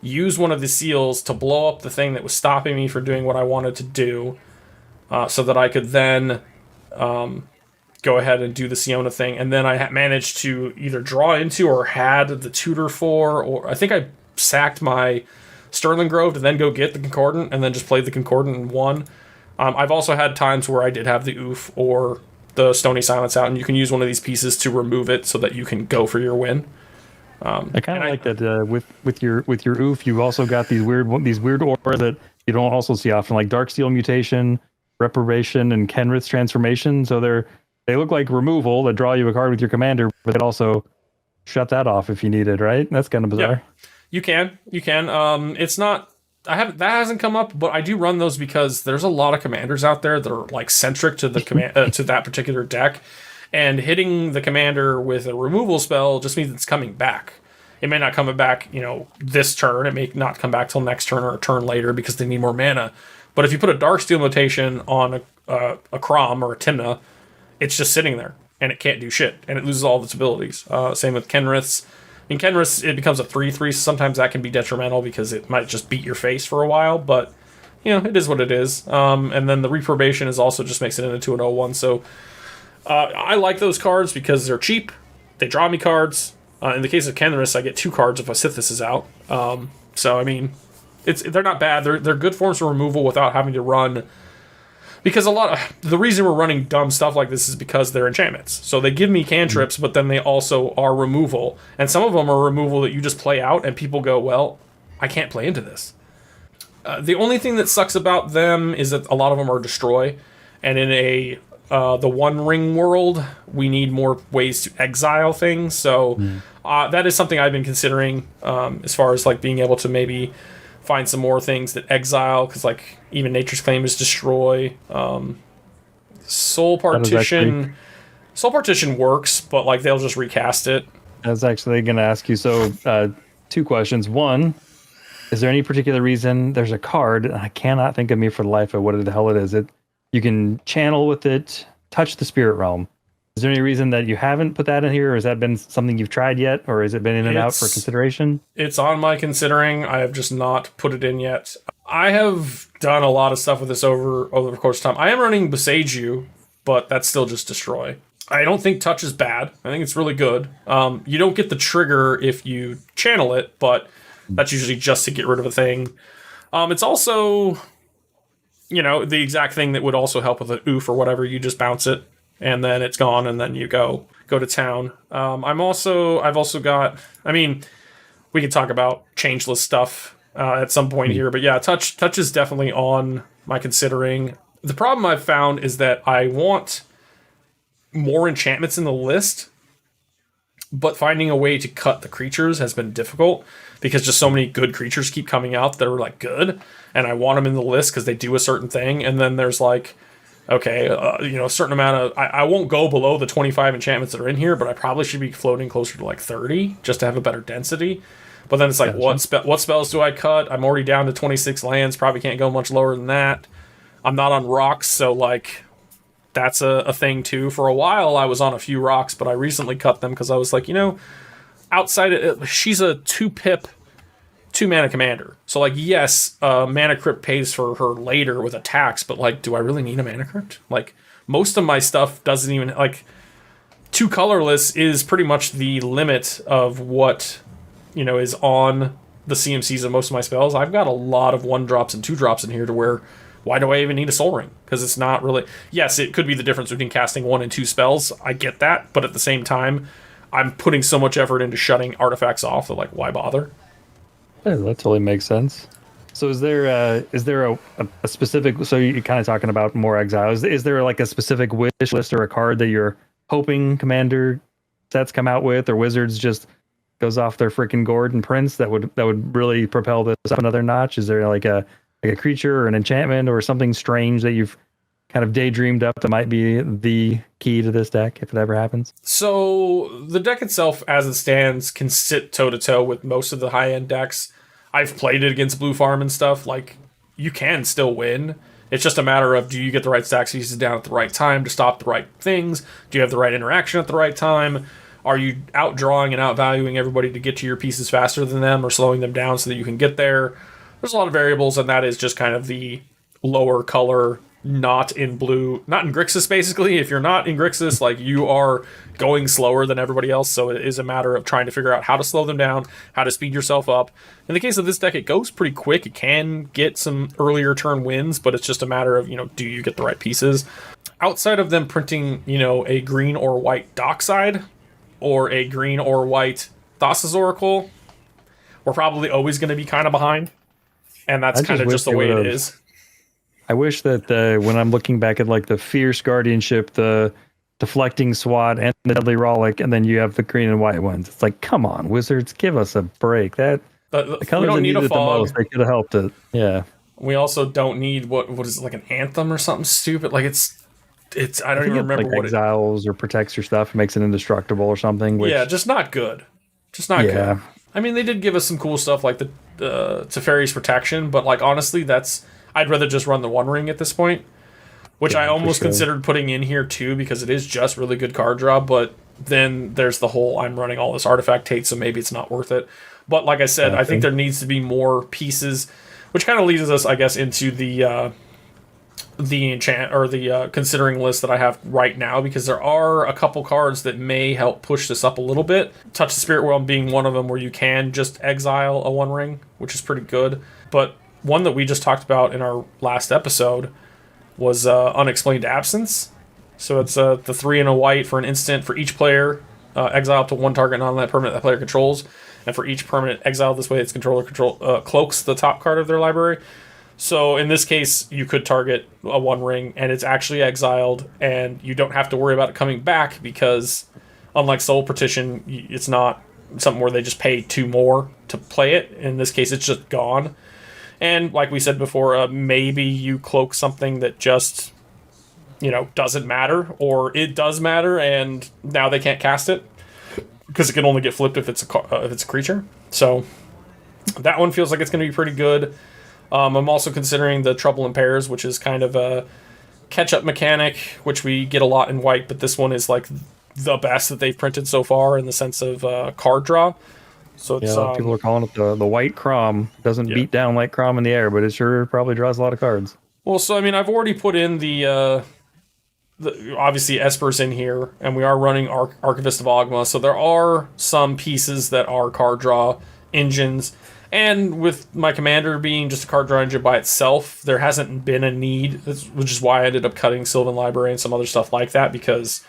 use one of the seals to blow up the thing that was stopping me from doing what I wanted to do, so that I could then go ahead and do the Siona thing. And then I managed to either draw into or had the tutor for, or I think I sacked my Sterling Grove to then go get the Concordant and then just played the Concordant and won. I've also had times where I did have the Oof or the Stony Silence out, and you can use one of these pieces to remove it so that you can go for your win. I kind of like that with your Oof, you've also got these weird auras that you don't also see often, like Darksteel Mutation, Reprobation, and Kenrith's Transformation. So they look like removal that draw you a card with your commander, but it also shut that off if you need it, right? That's kind of bizarre. Yeah, you can. It's not. That hasn't come up, but I do run those because there's a lot of commanders out there that are like centric to the to that particular deck, and hitting the commander with a removal spell just means it's coming back. It may not come back, this turn. It may not come back till next turn or a turn later because they need more mana. But if you put a Darksteel Mutation on a Crom or a Timna, it's just sitting there and it can't do shit and it loses all of its abilities. Same with Kenrith's. In Kenrith's, it becomes a 3/3. So sometimes that can be detrimental because it might just beat your face for a while, but it is what it is. And then the Reprobation is also just makes it into an 0/1. So I like those cards because they're cheap. They draw me cards. In the case of Kenrith's, I get 2 cards if a Sythis is out. So I mean, they're not bad. They're good forms of removal without having to run. Because the reason we're running dumb stuff like this is because they're enchantments. So they give me cantrips, but then they also are removal. And some of them are removal that you just play out, and people go, well, I can't play into this. The only thing that sucks about them is that a lot of them are destroy. And in the One Ring world, we need more ways to exile things. So that is something I've been considering as far as like being able to maybe find some more things that exile, because like even Nature's Claim is destroy. Soul Partition works, but like they'll just recast it. I was actually going to ask you, so 2 questions. One, is there any particular reason there's a card, and I cannot think of me for the life of what the hell it is. You can channel with it, touch the spirit realm. Is there any reason that you haven't put that in here, or has that been something you've tried yet, or has it been in and out for consideration? It's on my considering. I have just not put it in yet. I have done a lot of stuff with this over the course of time. I am running Besage You, but that's still just destroy. I don't think touch is bad. I think it's really good. You don't get the trigger if you channel it, but that's usually just to get rid of a thing. It's also, the exact thing that would also help with an oof or whatever. You just bounce it, and then it's gone, and then you go to town. I've also got. I mean, we could talk about changeless stuff at some point here, but yeah, touch is definitely on my considering. The problem I've found is that I want more enchantments in the list, but finding a way to cut the creatures has been difficult because just so many good creatures keep coming out that are like good, and I want them in the list because they do a certain thing, and then there's like, okay, a certain amount of... I won't go below the 25 enchantments that are in here, but I probably should be floating closer to like 30 just to have a better density. But then it's like, gotcha. What spells do I cut? I'm already down to 26 lands, probably can't go much lower than that. I'm not on rocks, so like that's a thing too. For a while, I was on a few rocks, but I recently cut them because I was like, outside of, she's a 2-pip, 2-mana commander. So like, yes, Mana Crypt pays for her later with attacks, but like, do I really need a Mana Crypt? Like, most of my stuff doesn't even, like, 2 colorless is pretty much the limit of what, is on the CMCs of most of my spells. I've got a lot of 1-drops and 2-drops in here to where why do I even need a Soul Ring? Because it's not really... Yes, it could be the difference between casting 1 and 2 spells. I get that. But at the same time, I'm putting so much effort into shutting artifacts off that, like, why bother? Yeah, that totally makes sense. So is there a specific... So you're kind of talking about more exile. Is there like a specific wish list or a card that you're hoping Commander sets come out with, or Wizards just goes off their freaking gourd and prints that would really propel this up another notch? Is there like a creature or an enchantment or something strange that you've kind of daydreamed up that might be the key to this deck if it ever happens? So the deck itself, as it stands, can sit toe-to-toe with most of the high-end decks. I've played it against Blue Farm and stuff. Like, you can still win. It's just a matter of, do you get the right Stax pieces down at the right time to stop the right things? Do you have the right interaction at the right time? Are you outdrawing and outvaluing everybody to get to your pieces faster than them, or slowing them down so that you can get there? There's a lot of variables, and that is just kind of the lower color, not in blue, not in Grixis, basically. If you're not in Grixis, like, you are going slower than everybody else, so it is a matter of trying to figure out how to slow them down, how to speed yourself up. In the case of this deck, it goes pretty quick. It can get some earlier turn wins, but it's just a matter of, do you get the right pieces? Outside of them printing, a green or white Dockside, or a green or white Thassa's Oracle, we're probably always going to be kind of behind. And that's kind of just the way it is. I wish that when I'm looking back at like the Fierce Guardianship, the Deflecting Swat, and the Deadly Rollick, and then you have the green and white ones. It's like, come on, Wizards, give us a break. The colors we don't need a fog. The most, they could have helped it. Yeah. We also don't need what is it, like an anthem or something stupid? Like it's I don't even remember like what exiles or protects your stuff, makes it indestructible or something. Which, yeah, just not good. Just not good. I mean, they did give us some cool stuff like the Teferi's Protection, but like honestly, I'd rather just run the One Ring at this point, which I almost considered putting in here too, because it is just really good card draw. But then there's the whole I'm running all this artifact hate, so maybe it's not worth it. But like I said, I think there needs to be more pieces, which kind of leads us, I guess, into the enchant or the considering list that I have right now, because there are a couple cards that may help push this up a little bit. Touch the Spirit World being one of them, where you can just exile a One Ring, which is pretty good. But one that we just talked about in our last episode was Unexplained Absence. So it's the 3 and a white for an instant for each player, exile up to one target non-land permanent that player controls, and for each permanent exile this way, its controller cloaks the top card of their library. So in this case, you could target a One Ring, and it's actually exiled, and you don't have to worry about it coming back, because unlike Soul Partition, it's not something where they just pay 2 more to play it. In this case, it's just gone. And like we said before, maybe you cloak something that just, doesn't matter, or it does matter, and now they can't cast it because it can only get flipped if it's a creature. So that one feels like it's going to be pretty good. I'm also considering the Trouble in Pairs, which is kind of a catch-up mechanic, which we get a lot in white, but this one is like the best that they've printed so far in the sense of card draw. So it's, people are calling it the white Crom. Doesn't beat down like Crom in the air, but it sure probably draws a lot of cards. Well, so I mean, I've already put in the obviously Esper's in here, and we are running Archivist of Ogma, so there are some pieces that are card draw engines. And with my commander being just a card draw engine by itself, there hasn't been a need, which is why I ended up cutting Sylvan Library and some other stuff like that, because,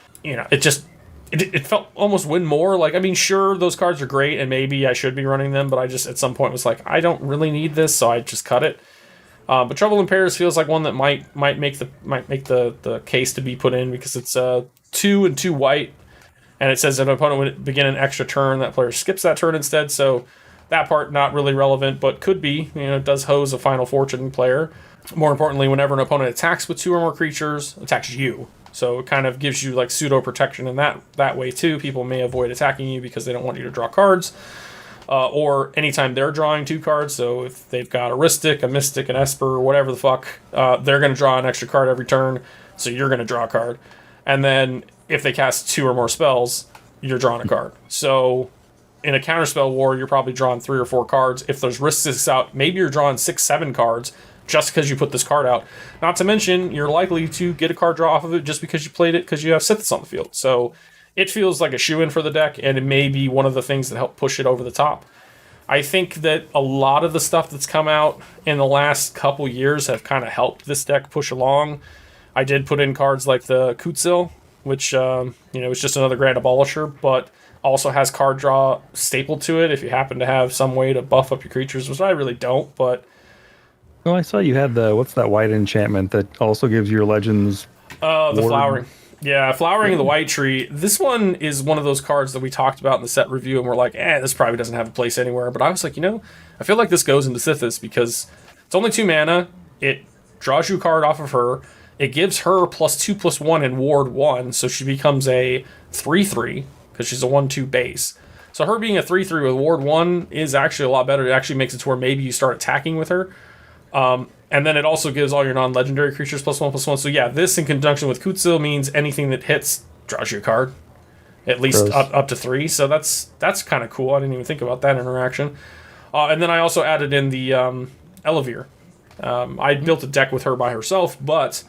it felt almost win more. Like, I mean, sure, those cards are great, and maybe I should be running them, but I just, at some point, was like, I don't really need this, so I just cut it. But Trouble in Pairs feels like one that might make the case to be put in, because it's 2 and 2 white, and it says if an opponent would begin an extra turn, that player skips that turn instead, so that part not really relevant, but could be. It does hose a Final Fortune player. More importantly, whenever an opponent attacks with 2 or more creatures, attacks you. So it kind of gives you like pseudo protection in that way too. People may avoid attacking you because they don't want you to draw cards. Or anytime they're drawing 2 cards, so if they've got a Rhystic, a Mystic, an Esper, or whatever the fuck, they're going to draw an extra card every turn, so you're going to draw a card. And then if they cast 2 or more spells, you're drawing a card. So in a counterspell war, you're probably drawing 3 or 4 cards. If there's Rhystic out, maybe you're drawing 6, 7 cards just because you put this card out. Not to mention, you're likely to get a card draw off of it just because you played it because you have Sythis on the field. So it feels like a shoe-in for the deck, and it may be one of the things that help push it over the top. I think that a lot of the stuff that's come out in the last couple years have kind of helped this deck push along. I did put in cards like the Kutsil, which is just another Grand Abolisher, but also has card draw stapled to it if you happen to have some way to buff up your creatures, which I really don't, but... Oh, I saw you had what's that white enchantment that also gives your legends... the Flowering. Yeah, Flowering of the White Tree. This one is one of those cards that we talked about in the set review, and we're like, this probably doesn't have a place anywhere. But I was like, I feel like this goes into Sythis because it's only 2 mana. It draws you a card off of her. It gives her +2/+1 in Ward 1, so she becomes a 3/3 because she's a 1/2 base. So her being a 3/3 with Ward 1 is actually a lot better. It actually makes it to where maybe you start attacking with her. And then it also gives all your non-legendary creatures +1/+1. So yeah, this in conjunction with Kutsil means anything that hits draws you a card. At least up to 3. So that's kind of cool. I didn't even think about that interaction. And then I also added in the Elevere. I built a deck with her by herself, but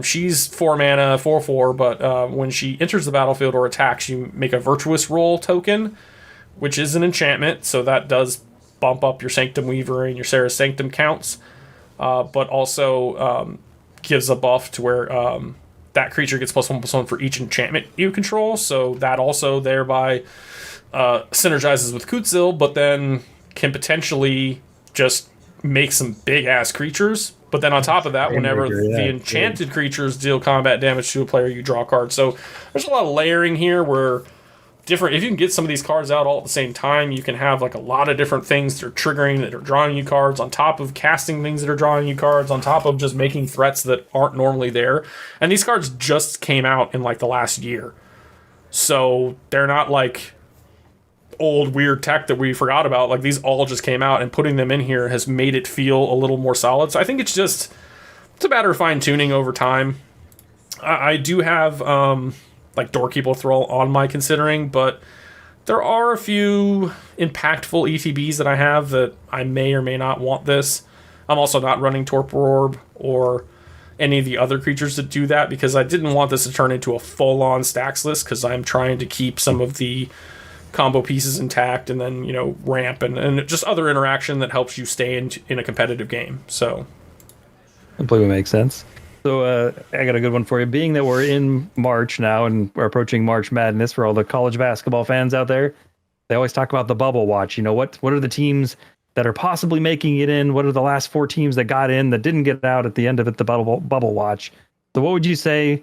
she's 4 mana, 4/4, but when she enters the battlefield or attacks, you make a Virtuous Roll token, which is an enchantment, so that does bump up your Sanctum Weaver and your Sarah's Sanctum counts, but also gives a buff to where that creature gets +1/+1 for each enchantment you control, so that also thereby synergizes with Kutsil, but then can potentially just make some big-ass creatures. But then on top of that, whenever the enchanted creatures deal combat damage to a player, you draw a card. So there's a lot of layering here where if you can get some of these cards out all at the same time, you can have like a lot of different things that are triggering, that are drawing you cards, on top of casting things that are drawing you cards, on top of just making threats that aren't normally there. And these cards just came out in like the last year. So they're not like old weird tech that we forgot about. Like, these all just came out, and putting them in here has made it feel a little more solid. So I think it's a matter of fine-tuning over time. I do have like Doorkeeper Thrall on my considering, but there are a few impactful ETBs that I have that I may or may not want this. I'm also not running Torpor Orb or any of the other creatures that do that, because I didn't want this to turn into a full-on Stax list, because I'm trying to keep some of the combo pieces intact, and then, ramp and just other interaction that helps you stay in a competitive game. So completely makes sense. So I got a good one for you. Being that we're in March now and we're approaching March Madness, for all the college basketball fans out there, they always talk about the bubble watch. What are the teams that are possibly making it in? What are the last 4 teams that got in that didn't get out at the end of it, the bubble watch? So what would you say?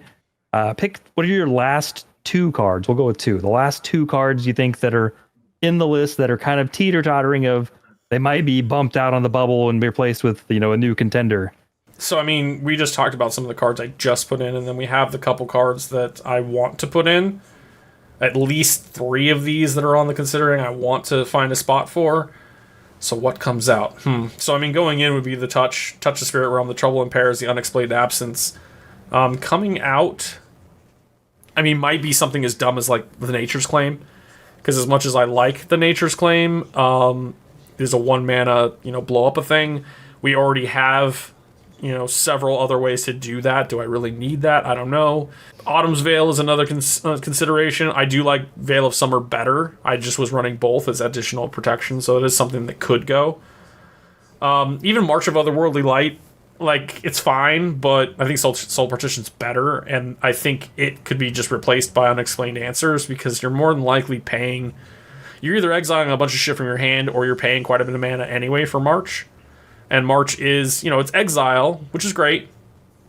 What are your last 2 cards? We'll go with 2. The last 2 cards you think that are in the list that are kind of teeter-tottering of they might be bumped out on the bubble and be replaced with, a new contender. So, I mean, we just talked about some of the cards I just put in, and then we have the couple cards that I want to put in. At least 3 of these that are on the considering I want to find a spot for. So what comes out? So, I mean, going in would be the Touch the Spirit Realm, the Trouble in Pairs, the Unexplained Absence. Coming out, I mean, might be something as dumb as, like, the Nature's Claim. Because as much as I like the Nature's Claim, there's a 1 mana, blow up a thing. We already have several other ways to do that. Do I really need that? I don't know. Autumn's Veil is another consideration. I do like Veil of Summer better. I just was running both as additional protection, so it is something that could go. Even March of Otherworldly Light, like, it's fine, but I think Soul Partition's better, and I think it could be just replaced by Unexplained Answers, because you're more than likely paying... You're either exiling a bunch of shit from your hand, or you're paying quite a bit of mana anyway for March. And March is, it's exile, which is great.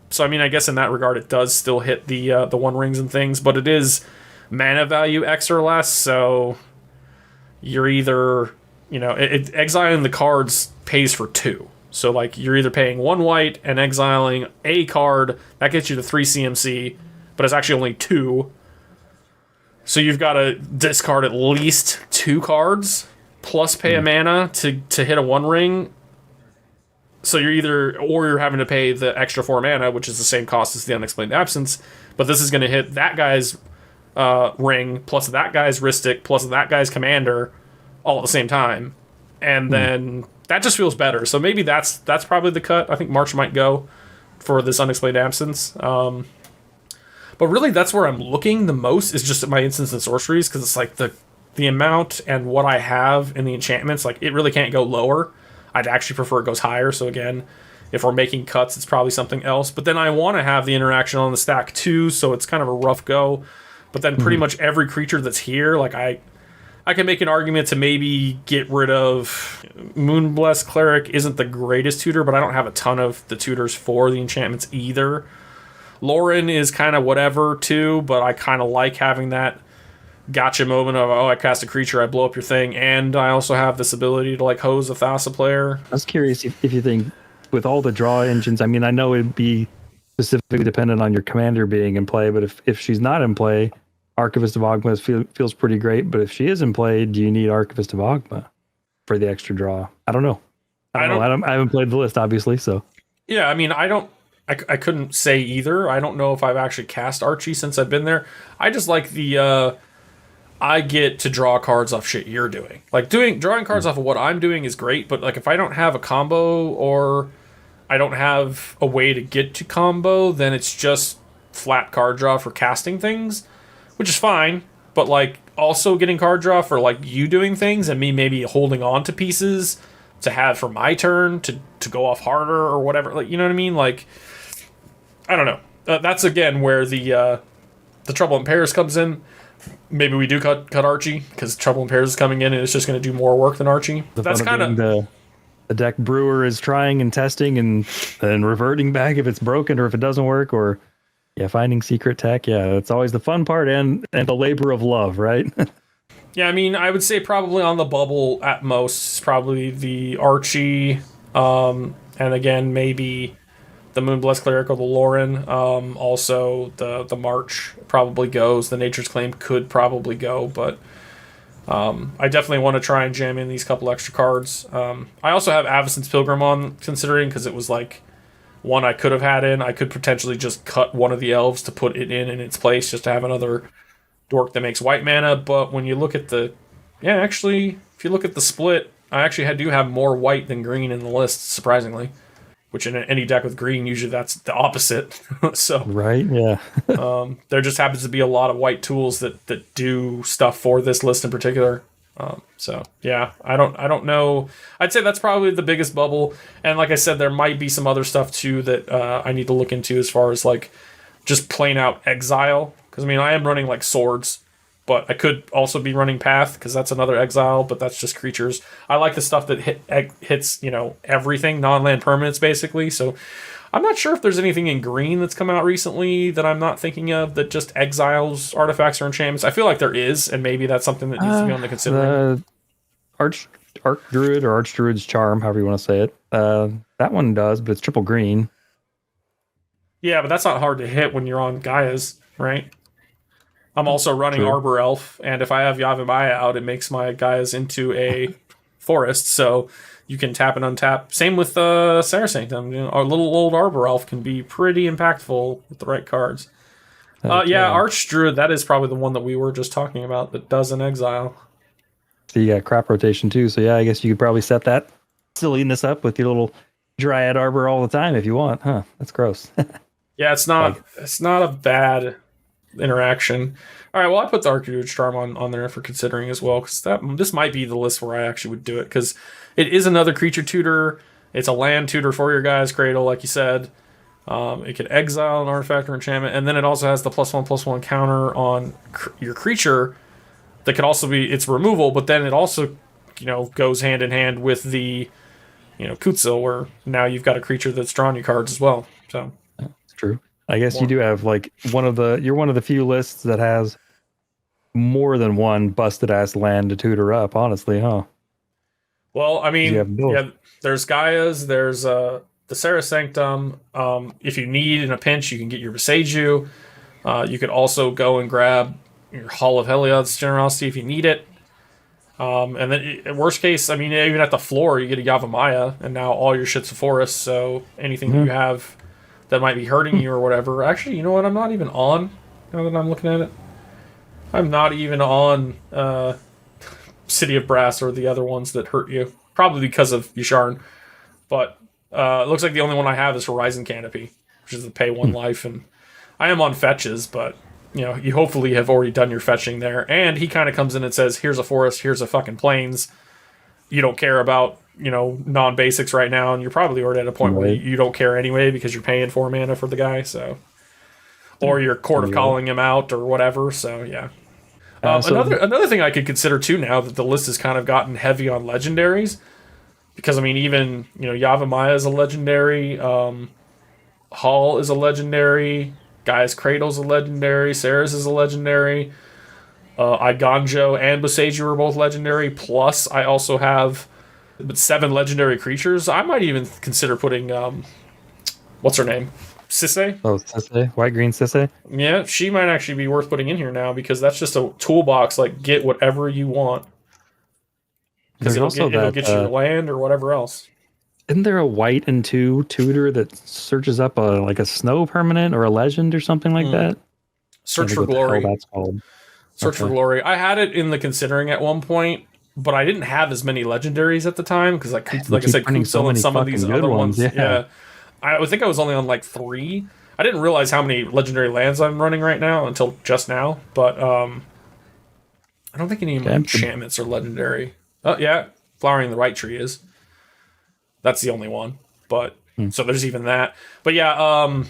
So, I mean, I guess in that regard, it does still hit the 1 rings and things, but it is mana value X or less, so you're either, exiling the cards pays for 2. So, like, you're either paying 1 white and exiling a card, that gets you to 3 CMC, but it's actually only 2. So you've got to discard at least 2 cards, plus pay a mana to hit a 1 ring. So you're having to pay the extra 4 mana, which is the same cost as the Unexplained Absence, but this is going to hit that guy's ring, plus that guy's Ristic, plus that guy's commander, all at the same time. And then that just feels better. So maybe that's probably the cut. I think March might go for this Unexplained Absence. But really, that's where I'm looking the most, is just at my instants and sorceries, because it's like the the amount and what I have in the enchantments, like it really can't go lower. I'd actually prefer it goes higher. So again, if we're making cuts, it's probably something else. But then I want to have the interaction on the stack too, so it's kind of a rough go. But then pretty much every creature that's here, like I can make an argument to maybe get rid of Moonblessed Cleric isn't the greatest tutor, but I don't have a ton of the tutors for the enchantments either. Lauren is kind of whatever too, but I kind of like having that gotcha moment of, oh, I cast a creature, I blow up your thing, and I also have this ability to like hose a Thassa player. I was curious if you think with all the draw engines, I mean, I know it'd be specifically dependent on your commander being in play, but if she's not in play, Archivist of Ogma feels pretty great. But if she is in play, do you need Archivist of Ogma for the extra draw? I don't know. I haven't played the list, obviously, so. Yeah, I mean, I couldn't say either. I don't know if I've actually cast Archie since I've been there. I just like the I get to draw cards off shit you're doing. Like drawing cards off of what I'm doing is great, but like if I don't have a combo or I don't have a way to get to combo, then it's just flat card draw for casting things, which is fine. But like also getting card draw for like you doing things and me maybe holding on to pieces to have for my turn to go off harder or whatever. Like, you know what I mean? Like, I don't know. That's again where the Trouble in Pairs comes in. Maybe we do cut Archie because Trouble in Pairs is coming in and it's just going to do more work than Archie. That's kind of the deck brewer is trying and testing and reverting back if it's broken or if it doesn't work, or finding secret tech. Yeah, it's always the fun part and the labor of love, right? Yeah, I mean, I would say probably on the bubble at most, probably the Archie, and again maybe the Moonblessed Cleric or the Lauren. Also, the March probably goes. The Nature's Claim could probably go, but I definitely want to try and jam in these couple extra cards. I also have Avacyn's Pilgrim on, considering, because it was like one I could have had in. I could potentially just cut one of the elves to put it in its place, just to have another dork that makes white mana. But when you look at actually, if you look at the split, I actually do have more white than green in the list, surprisingly. Which in any deck with green, usually that's the opposite. So right, yeah. There just happens to be a lot of white tools that do stuff for this list in particular. So yeah, I don't know. I'd say that's probably the biggest bubble. And like I said, there might be some other stuff too that I need to look into as far as like just plain out exile. Because I mean, I am running like swords. But I could also be running Path, because that's another exile, but that's just creatures. I like the stuff that hits, everything, non-land permanents, basically. So I'm not sure if there's anything in green that's come out recently that I'm not thinking of that just exiles artifacts or enchantments. I feel like there is, and maybe that's something that needs to be on the considering. Arch Druid or Arch Druid's Charm, however you want to say it. That one does, but it's triple green. Yeah, but that's not hard to hit when you're on Gaia's, right? I'm also running Arbor Elf, and if I have Yavimaya out, it makes my guys into a forest, so you can tap and untap. Same with Sarah Sanctum. Our little old Arbor Elf can be pretty impactful with the right cards. Archdruid, that is probably the one that we were just talking about that does an exile. So you got crop rotation too, so yeah, I guess you could probably set that silliness up with your little Dryad Arbor all the time if you want, huh? That's gross. Yeah, it's not a bad interaction. All right, well, I put the Archdruid Charm on there for considering as well, because this might be the list where I actually would do it, because it is another creature tutor. It's a land tutor for your guys' Cradle, like you said. It can exile an artifact or enchantment, and then it also has the +1/+1 counter on your creature that could also be its removal, but then it also goes hand in hand with the Kutzil, where now you've got a creature that's drawn you cards as well. So that's true. I guess you do have like you're one of the few lists that has more than one busted ass land to tutor up, honestly, huh? Well, I mean, there's Gaia's, there's the Sarah Sanctum. If you need in a pinch, you can get your Viseju. You could also go and grab your Hall of Heliod's Generosity if you need it. And then, worst case, I mean, even at the floor, you get a Yavimaya, and now all your shit's a forest, so anything you have that might be hurting you or whatever. Actually, you know what? I'm not even on, now that I'm looking at it. I'm not even on City of Brass or the other ones that hurt you. Probably because of Yisharn. But it looks like the only one I have is Horizon Canopy, which is the pay 1 life. And I am on fetches, but you hopefully have already done your fetching there. And he kind of comes in and says, here's a forest, here's a fucking plains. You don't care about, non-basics right now, and you're probably already at a point where you don't care anyway because you're paying 4 mana for the guy, so. Or you're Court of Calling him out or whatever, so yeah. Another thing I could consider too now that the list has kind of gotten heavy on legendaries, because I mean even Yavimaya is a legendary, Hall is a legendary, Gaia's Cradle's a legendary, Ceres is a legendary, Iganjo and Boseiju are both legendary. Plus I also have 7 legendary creatures. I might even consider putting what's her name? Sisse? Oh, Sisse? White-green Sisse? Yeah, she might actually be worth putting in here now because that's just a toolbox, like, get whatever you want. Because it'll get you land or whatever else. Isn't there a white and 2 tutor that searches up a snow permanent or a legend or something like that? Search for Glory. That's called. Search for Glory. I had it in the considering at one point, but I didn't have as many legendaries at the time because, like I said, Kutzil and some of these other ones. Yeah. I think I was only on like 3. I didn't realize how many legendary lands I'm running right now until just now, but I don't think any of my enchantments are legendary. Oh, yeah. Flowering the Right Tree is. That's the only one. But so there's even that. But yeah,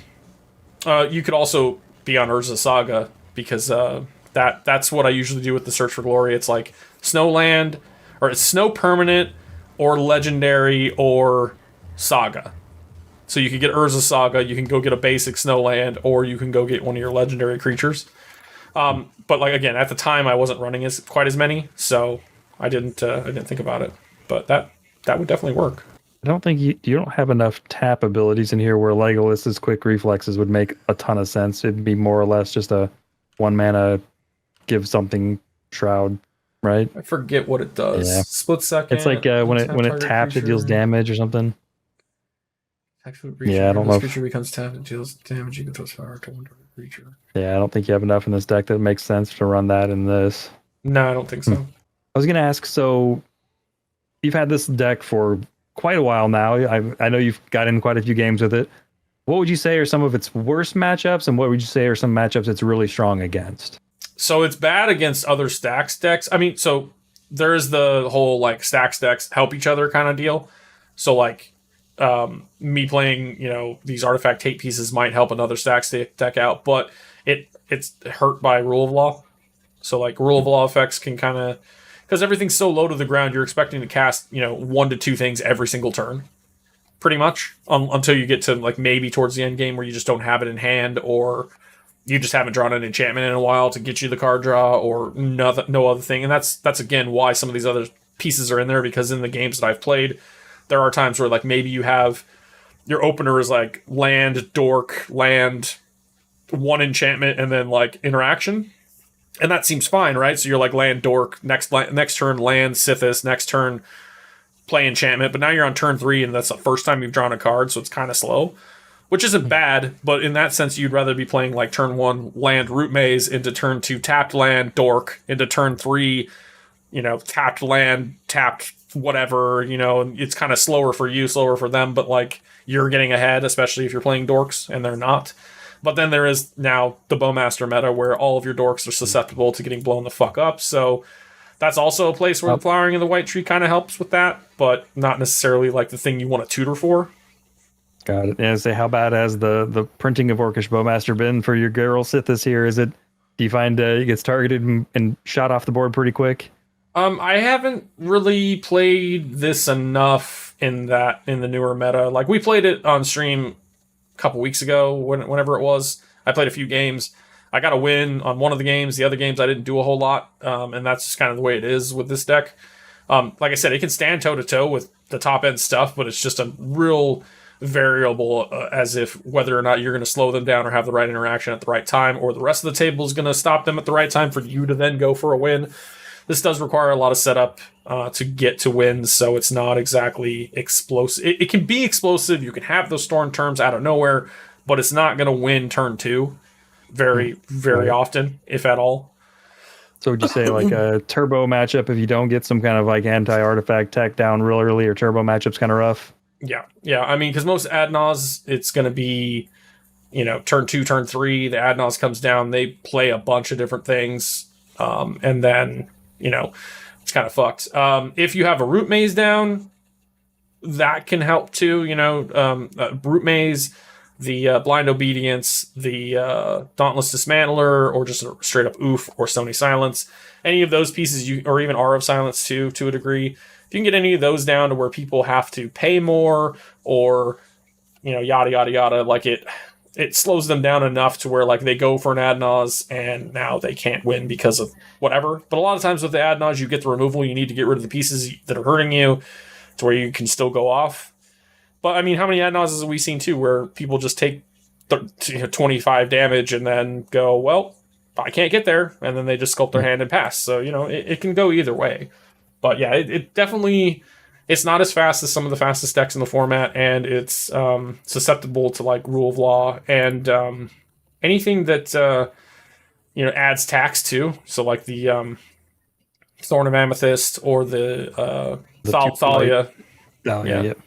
you could also be on Urza Saga because that's what I usually do with the Search for Glory. It's like Snowland, or it's Snow Permanent, or Legendary, or Saga. So you can get Urza Saga, you can go get a basic Snowland, or you can go get one of your legendary creatures. But like again, at the time I wasn't running quite as many, so I didn't think about it. But that would definitely work. I don't think you don't have enough tap abilities in here where Legolas's quick reflexes would make a ton of sense. It'd be more or less just a 1 mana give something shroud, right? I forget what it does. Yeah. Split second. It's like when it taps, it deals damage or something. Yeah, I don't know. This creature becomes tapped and deals damage. You can throw fire to one target creature. Yeah, I don't think you have enough in this deck that makes sense to run that in this. No, I don't think so. I was going to ask, so you've had this deck for quite a while now. I know you've got in quite a few games with it. What would you say are some of its worst matchups, and what would you say are some matchups it's really strong against? So it's bad against other Stax decks. I mean, so there's the whole like Stax decks help each other kind of deal. So like me playing, these artifact tape pieces might help another Stax deck out, but it's hurt by rule of law. So like rule of law effects can kind of, because everything's so low to the ground, you're expecting to cast 1 to 2 things every single turn, pretty much, until you get to like maybe towards the end game where you just don't have it in hand, or you just haven't drawn an enchantment in a while to get you the card draw, or no other thing. And that's again why some of these other pieces are in there, because in the games that I've played, there are times where like maybe you have your opener is like land, dork, land, 1 enchantment, and then like interaction. And that seems fine, right? So you're like land, dork, next turn land, Sythis, next turn play enchantment. But now you're on turn 3 and that's the first time you've drawn a card, so it's kind of slow. Which isn't bad, but in that sense, you'd rather be playing like turn 1 land, root maze, into turn 2 tapped land, dork, into turn 3, tapped land, tapped whatever, it's kind of slower for you, slower for them, but like you're getting ahead, especially if you're playing dorks and they're not. But then there is now the Bowmaster meta where all of your dorks are susceptible to getting blown the fuck up. So that's also a place where the Flowering of the White Tree kind of helps with that, but not necessarily like the thing you want to tutor for. Got it. And say, how bad has the printing of Orcish Bowmaster been for your girl Sythis here? Do you find it gets targeted and shot off the board pretty quick? I haven't really played this enough in the newer meta. Like we played it on stream a couple weeks ago, whenever it was. I played a few games. I got a win on one of the games. The other games I didn't do a whole lot, and that's just kind of the way it is with this deck. Like I said, it can stand toe to toe with the top end stuff, but it's just a real variable as if whether or not you're going to slow them down or have the right interaction at the right time, or the rest of the table is going to stop them at the right time for you to then go for a win. This does require a lot of setup to get to wins, so it's not exactly explosive. It can be explosive. You can have those storm terms out of nowhere, but it's not going to win turn 2 very, very often, if at all. So would you say like a turbo matchup if you don't get some kind of like anti-artifact tech down real early, or turbo matchup's kind of rough? Yeah. I mean, because most Adnaz, it's going to be turn 2, turn 3, the Adnos comes down, they play a bunch of different things, and then, it's kind of fucked. If you have a Root Maze down, that can help too, Root Maze, the Blind Obedience, the Dauntless Dismantler, or just a straight up Oof or Stony Silence. Any of those pieces, or even Aura of Silence too, to a degree. If you can get any of those down to where people have to pay more, or, yada, yada, yada, like it slows them down enough to where like they go for an Adnaz and now they can't win because of whatever. But a lot of times with the Adnaz, you get the removal, you need to get rid of the pieces that are hurting you to where you can still go off. But I mean, how many Adnazes have we seen too where people just take 25 damage and then go, well, I can't get there, and then they just sculpt their hand and pass. So, it can go either way. But yeah, it definitely, it's not as fast as some of the fastest decks in the format, and it's susceptible to like Rule of Law and anything that adds tax too. So like the Thorn of Amethyst or the Thalia. Yeah. Yep.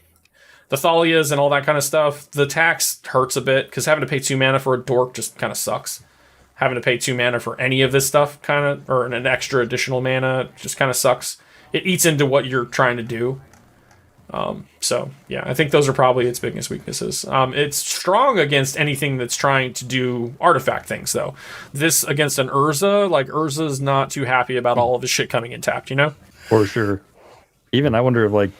The Thalias and all that kind of stuff, the tax hurts a bit because having to pay 2 mana for a dork just kind of sucks. Having to pay 2 mana for any of this stuff or an extra additional mana just kind of sucks. It eats into what you're trying to do. So yeah, I think those are probably its biggest weaknesses. It's strong against anything that's trying to do artifact things though. This against an Urza, like Urza's not too happy about all of his shit coming intact, For sure. Even I wonder if like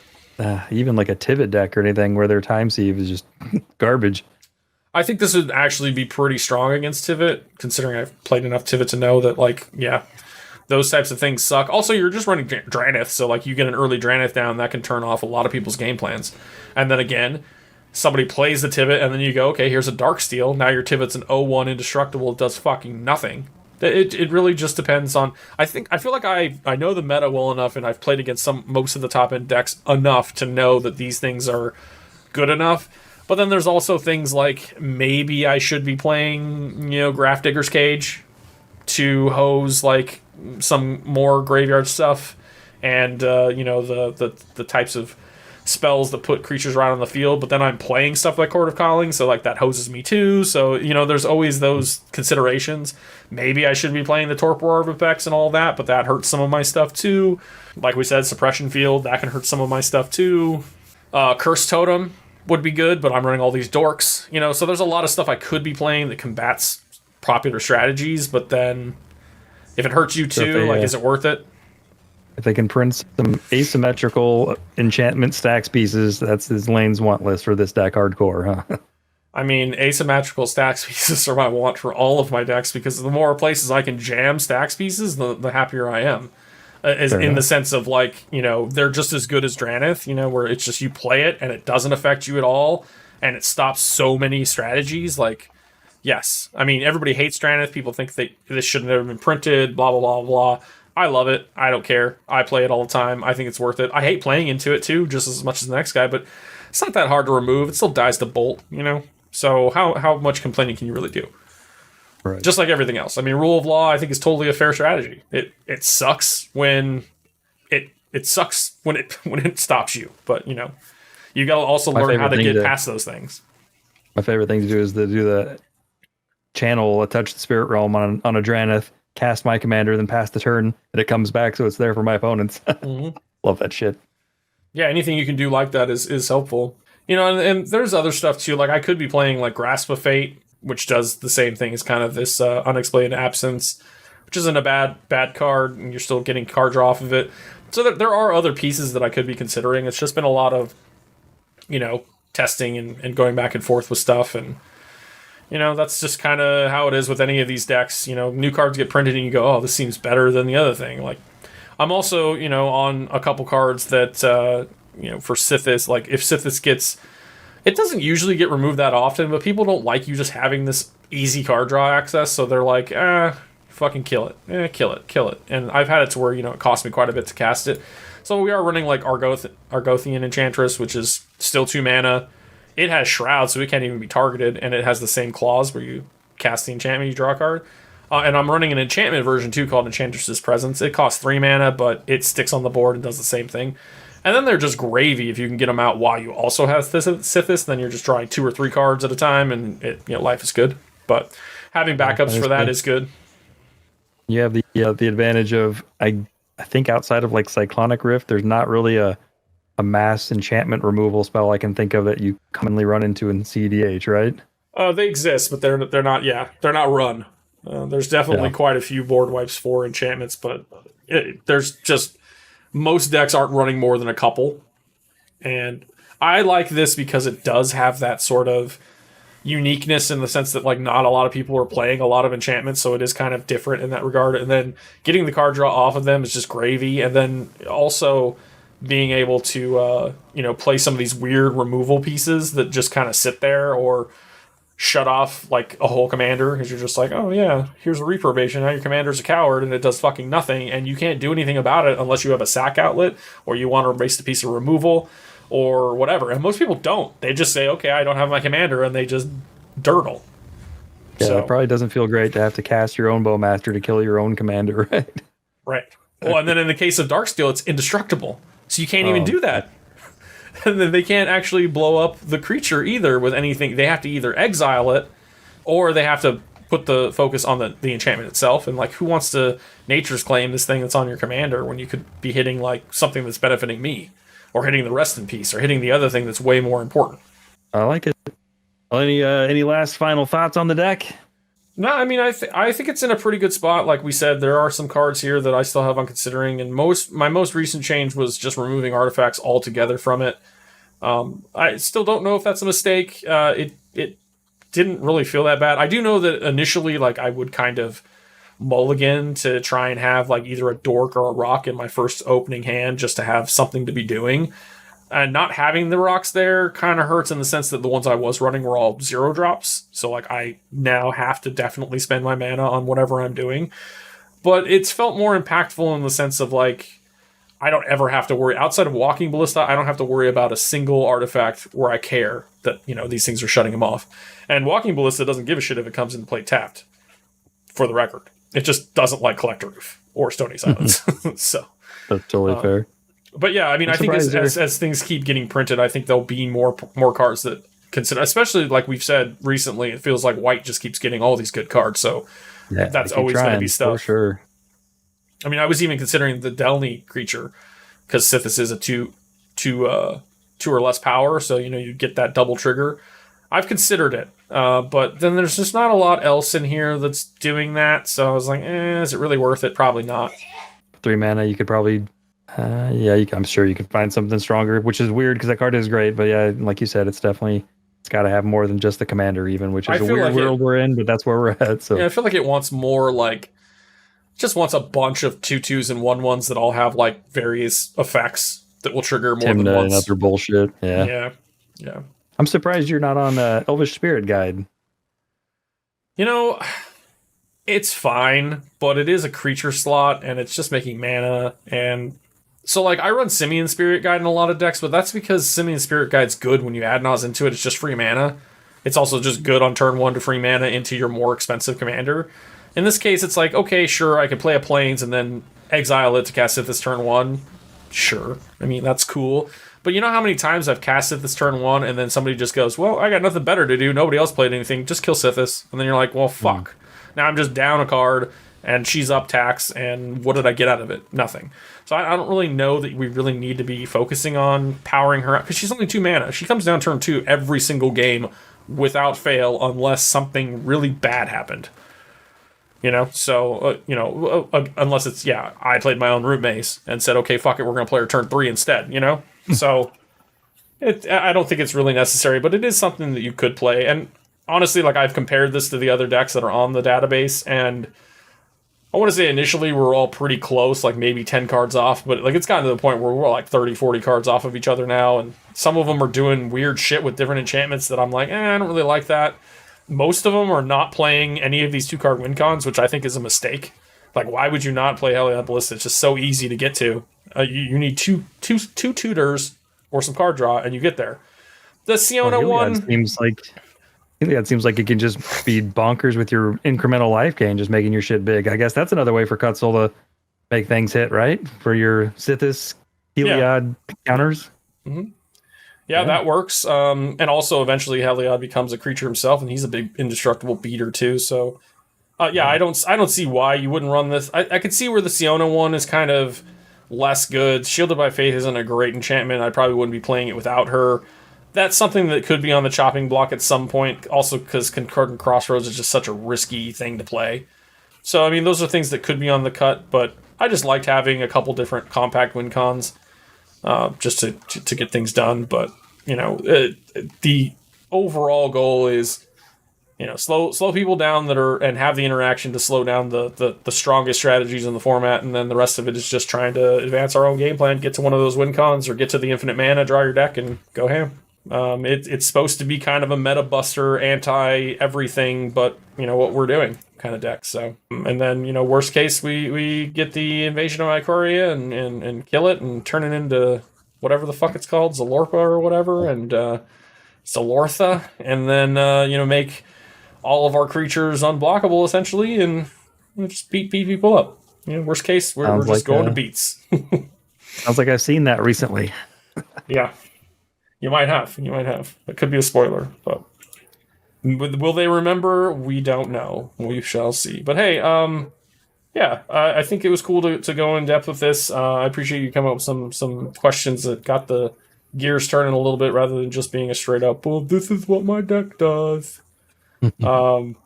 even like a Tivit deck or anything where their time sieve is just garbage. I think this would actually be pretty strong against Tivit, considering I've played enough Tivit to know that, like, yeah, those types of things suck. Also, you're just running Dranith, so like you get an early Dranith down, that can turn off a lot of people's game plans. And then again, somebody plays the Tivit, and then you go, okay, here's a Darksteel. Now your Tivit's an 0-1 indestructible. It does fucking nothing. It really just depends on. I feel like I know the meta well enough, and I've played against most of the top end decks enough to know that these things are good enough. But then there's also things like maybe I should be playing, Graph Digger's Cage to hose like some more graveyard stuff, and the types of spells that put creatures right on the field. But then I'm playing stuff like Court of Calling, so like that hoses me too. So there's always those considerations. Maybe I should be playing the Torpor of Apex and all that, but that hurts some of my stuff too. Like we said, Suppression Field, that can hurt some of my stuff too. Curse Totem would be good, but I'm running all these dorks, so there's a lot of stuff I could be playing that combats popular strategies, but then if it hurts you too, is it worth it? If they can print some asymmetrical enchantment stacks pieces, that's Izlain's want list for this deck hardcore, huh? I mean, asymmetrical stacks pieces are my want for all of my decks, because the more places I can jam stacks pieces, the happier I am. The sense of like, they're just as good as Dranith, where it's just you play it and it doesn't affect you at all, and it stops so many strategies. Like, yes, I mean, everybody hates Dranith. People think this shouldn't have been printed, blah, blah, blah, blah. I love it. I don't care. I play it all the time. I think it's worth it. I hate playing into it too, just as much as the next guy, but it's not that hard to remove. It still dies to bolt, So how much complaining can you really do? Right. Just like everything else. I mean, Rule of Law, I think, is totally a fair strategy. It sucks when it sucks when it stops you, but you got to also learn how to get past those things. My favorite thing to do is to do the channel a Touch the Spirit Realm on a Dranith, cast my commander, then pass the turn, and it comes back, so it's there for my opponents. Mm-hmm. Love that shit. Yeah, anything you can do like that is helpful. And there's other stuff too. Like I could be playing like Grasp of Fate, which does the same thing as kind of this Unexplained Absence, which isn't a bad card, and you're still getting card draw off of it. So there are other pieces that I could be considering. It's just been a lot of, testing and going back and forth with stuff, and that's just kind of how it is with any of these decks. New cards get printed and you go, oh, this seems better than the other thing. Like I'm also, on a couple cards that, for Sythis, like if Sythis gets, it doesn't usually get removed that often, but people don't like you just having this easy card draw access. So they're like, fucking kill it. Kill it. And I've had it to where, it cost me quite a bit to cast it. So we are running like Argothian Enchantress, which is still 2 mana. It has Shroud, so it can't even be targeted, and it has the same clause where you cast the enchantment, you draw a card. And I'm running an enchantment version too called Enchantress's Presence. It costs 3 mana, but it sticks on the board and does the same thing. And then they're just gravy if you can get them out while you also have Sythis. Then you're just drawing 2 or 3 cards at a time, and life is good. But having backups for that is good. You have the advantage of I think outside of like Cyclonic Rift, there's not really a mass enchantment removal spell I can think of that you commonly run into in cEDH, right? They exist, but they're not. Yeah, they're not run. There's definitely quite a few board wipes for enchantments, but there's just most decks aren't running more than a couple. And I like this because it does have that sort of uniqueness in the sense that like not a lot of people are playing a lot of enchantments, so it is kind of different in that regard. And then getting the card draw off of them is just gravy. And then also being able to play some of these weird removal pieces that just kind of sit there or shut off like a whole commander, because you're just like, oh yeah, here's a reprobation, now your commander's a coward and it does fucking nothing, and you can't do anything about it unless you have a sack outlet or you want to erase the piece of removal or whatever. And most people don't. They just say, okay, I don't have my commander, and they just dirtle. Yeah, so, it probably doesn't feel great to have to cast your own Bowmaster to kill your own commander, right? Right. Well, and then in the case of Darksteel, it's indestructible. So you can't even do that. And then they can't actually blow up the creature either with anything. They have to either exile it, or they have to put the focus on the enchantment itself. And like, who wants to Nature's Claim this thing that's on your commander when you could be hitting like something that's benefiting me, or hitting the Rest in Peace, or hitting the other thing that's way more important? I like it. Well, any last final thoughts on the deck? No, I mean, I think it's in a pretty good spot. Like we said, there are some cards here that I still have on considering, and my most recent change was just removing artifacts altogether from it. I still don't know if that's a mistake. It didn't really feel that bad. I do know that initially, like, I would kind of mulligan to try and have like either a dork or a rock in my first opening hand just to have something to be doing. And not having the rocks there kind of hurts in the sense that the ones I was running were all 0 drops. So like I now have to definitely spend my mana on whatever I'm doing. But it's felt more impactful in the sense of like, I don't ever have to worry outside of Walking Ballista. I don't have to worry about a single artifact where I care that, these things are shutting them off. And Walking Ballista doesn't give a shit if it comes into play tapped, for the record. It just doesn't like Collector Roof or Stony Silence. So that's totally fair. But yeah, I mean, I think as things keep getting printed, I think there'll be more cards that consider, especially like we've said recently, it feels like white just keeps getting all these good cards. So that's always going to be stuff. For sure. I mean, I was even considering the Delny creature because Sythis is a two or less power. So, you get that double trigger. I've considered it. But then there's just not a lot else in here that's doing that. So I was like, is it really worth it? Probably not. 3 mana, you could probably... I'm sure you could find something stronger, which is weird because that card is great. But yeah, like you said, it's got to have more than just the commander, even, which is a weird world we're in, but that's where we're at. So yeah, I feel like it wants more just wants a bunch of 2/2s and 1/1s that all have like various effects that will trigger more than once. And other bullshit. Yeah. I'm surprised you're not on Elvish Spirit Guide. It's fine, but it is a creature slot, and it's just making mana. And so, like, I run Simian Spirit Guide in a lot of decks, but that's because Simian Spirit Guide's good when you add Nas into it. It's just free mana. It's also just good on turn 1 to free mana into your more expensive commander. In this case, it's like, okay, sure, I can play a Plains and then exile it to cast Sythis turn 1. Sure. I mean, that's cool. But you know how many times I've casted this turn 1 and then somebody just goes, well, I got nothing better to do. Nobody else played anything. Just kill Sythis. And then you're like, well, fuck. Now I'm just down a card and she's up tax. And what did I get out of it? Nothing. So I don't really know that we really need to be focusing on powering her up because she's only 2 mana. She comes down turn 2 every single game without fail unless something really bad happened. So, unless it's, I played my own Root Mace and said, okay, fuck it, we're going to play her turn 3 instead, So, I don't think it's really necessary, but it is something that you could play. And honestly, like, I've compared this to the other decks that are on the database, and I want to say initially we're all pretty close, like maybe 10 cards off, but like it's gotten to the point where we're like 30, 40 cards off of each other now, and some of them are doing weird shit with different enchantments that I'm like, I don't really like that. Most of them are not playing any of these 2-card win cons, which I think is a mistake. Like, why would you not play Heliod and Ballista? It's just so easy to get to. You need two tutors or some card draw, and you get there. The Siona one seems like it can just be bonkers with your incremental life gain, just making your shit big. I guess that's another way for Cutzel to make things hit, right? For your Sythis Heliod counters. Mm-hmm. Yeah, that works. And also eventually Heliod becomes a creature himself, and he's a big indestructible beater too. So I don't see why you wouldn't run this. I could see where the Siona one is kind of less good. Shielded by Faith isn't a great enchantment. I probably wouldn't be playing it without her. That's something that could be on the chopping block at some point. Also, because Concordant Crossroads is just such a risky thing to play. So I mean, those are things that could be on the cut. But I just liked having a couple different compact win cons. Just to get things done. But the overall goal is slow people down and have the interaction to slow down the strongest strategies in the format, and then the rest of it is just trying to advance our own game plan, get to one of those win cons or get to the infinite mana, draw your deck, and go ham. It's supposed to be kind of a meta buster, anti everything, but what we're doing kind of deck. So, and then worst case, we get the invasion of Ikoria and kill it and turn it into whatever the fuck it's called, Zalorpa or whatever, and Zalortha, and then make all of our creatures unblockable essentially, and just beat people up. Worst case, we're just going to beats. Sounds like I've seen that recently. Yeah. You might have. It could be a spoiler, but will they remember? We don't know. We shall see. But hey, I think it was cool to go in depth with this. I appreciate you coming up with some questions that got the gears turning a little bit rather than just being a straight up, well, this is what my deck does. And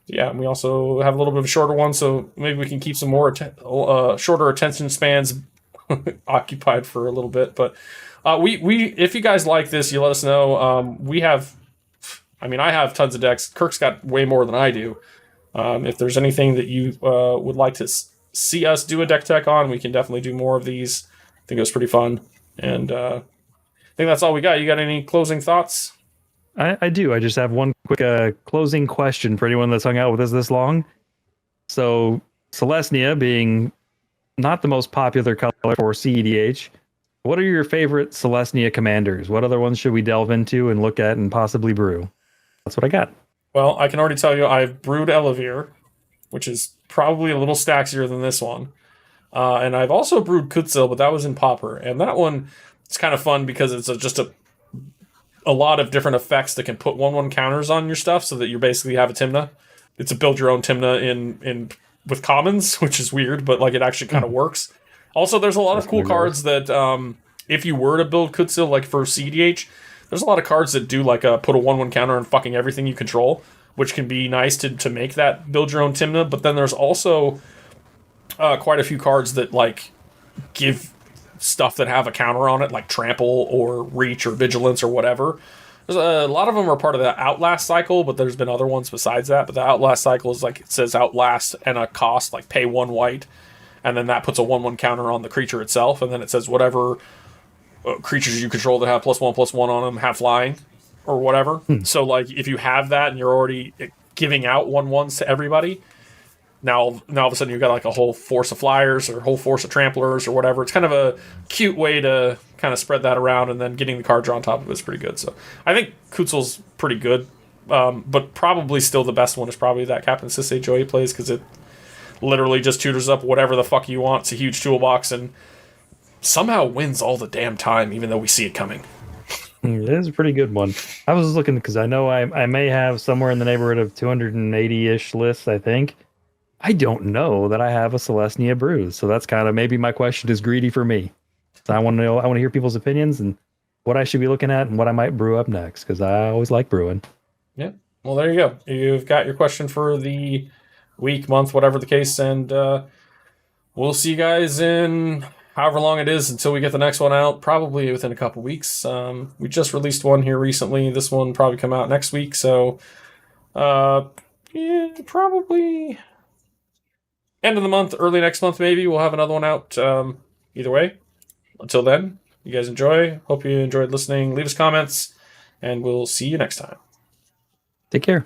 we also have a little bit of a shorter one, so maybe we can keep some more shorter attention spans occupied for a little bit. But we if you guys like this, you let us know. I have tons of decks. Kirk's got way more than I do. If there's anything that you would like to see us do a deck tech on, we can definitely do more of these. I think it was pretty fun. And I think that's all we got. You got any closing thoughts? I do. I just have one quick closing question for anyone that's hung out with us this long. So, Selesnya being not the most popular color for cEDH, what are your favorite Selesnya commanders? What other ones should we delve into and look at and possibly brew? That's what I got. Well, I can already tell you I've brewed Elevir, which is probably a little staxier than this one. And I've also brewed Kutsil, but that was in Pauper. And that one, it's kind of fun because it's just a lot of different effects that can put 1/1 counters on your stuff so that you basically have a Tymna. It's a build your own Tymna in with commons, which is weird, but like it actually kind of works. Also, there's a lot of cool cards that if you were to build Kutsil like for cEDH, there's a lot of cards that do like a put a 1/1 counter on fucking everything you control, which can be nice to make that build your own Tymna. But then there's also quite a few cards that like give stuff that have a counter on it, like Trample or Reach or Vigilance or whatever. There's a lot of them are part of the Outlast cycle, but there's been other ones besides that. But the Outlast cycle is like it says Outlast and a cost, like pay 1 white, and then that puts a 1/1 counter on the creature itself, and then it says whatever creatures you control that have +1/+1 on them have flying or whatever. So like if you have that and you're already giving out 1/1s to everybody, now all of a sudden you've got like a whole force of flyers or a whole force of tramplers or whatever. It's kind of a cute way to kind of spread that around, and then getting the card draw on top of it is pretty good. So I think Kutsil's pretty good, but probably still the best one is probably that Captain Sisei Joey plays, because it literally just tutors up whatever the fuck you want. It's a huge toolbox and somehow wins all the damn time, even though we see it coming. It is a pretty good one. I was looking because I know I may have somewhere in the neighborhood of 280-ish lists, I think. I don't know that I have a Selesnya brew, so that's kind of maybe my question is greedy for me. So I want to hear people's opinions and what I should be looking at and what I might brew up next, because I always like brewing. Yeah. Well, there you go. You've got your question for the week, month, whatever the case, and we'll see you guys in however long it is until we get the next one out, probably within a couple weeks. We just released one here recently. This one will probably come out next week, so probably end of the month, early next month maybe, we'll have another one out. Either way, until then, you guys enjoy. Hope you enjoyed listening. Leave us comments, and we'll see you next time. Take care.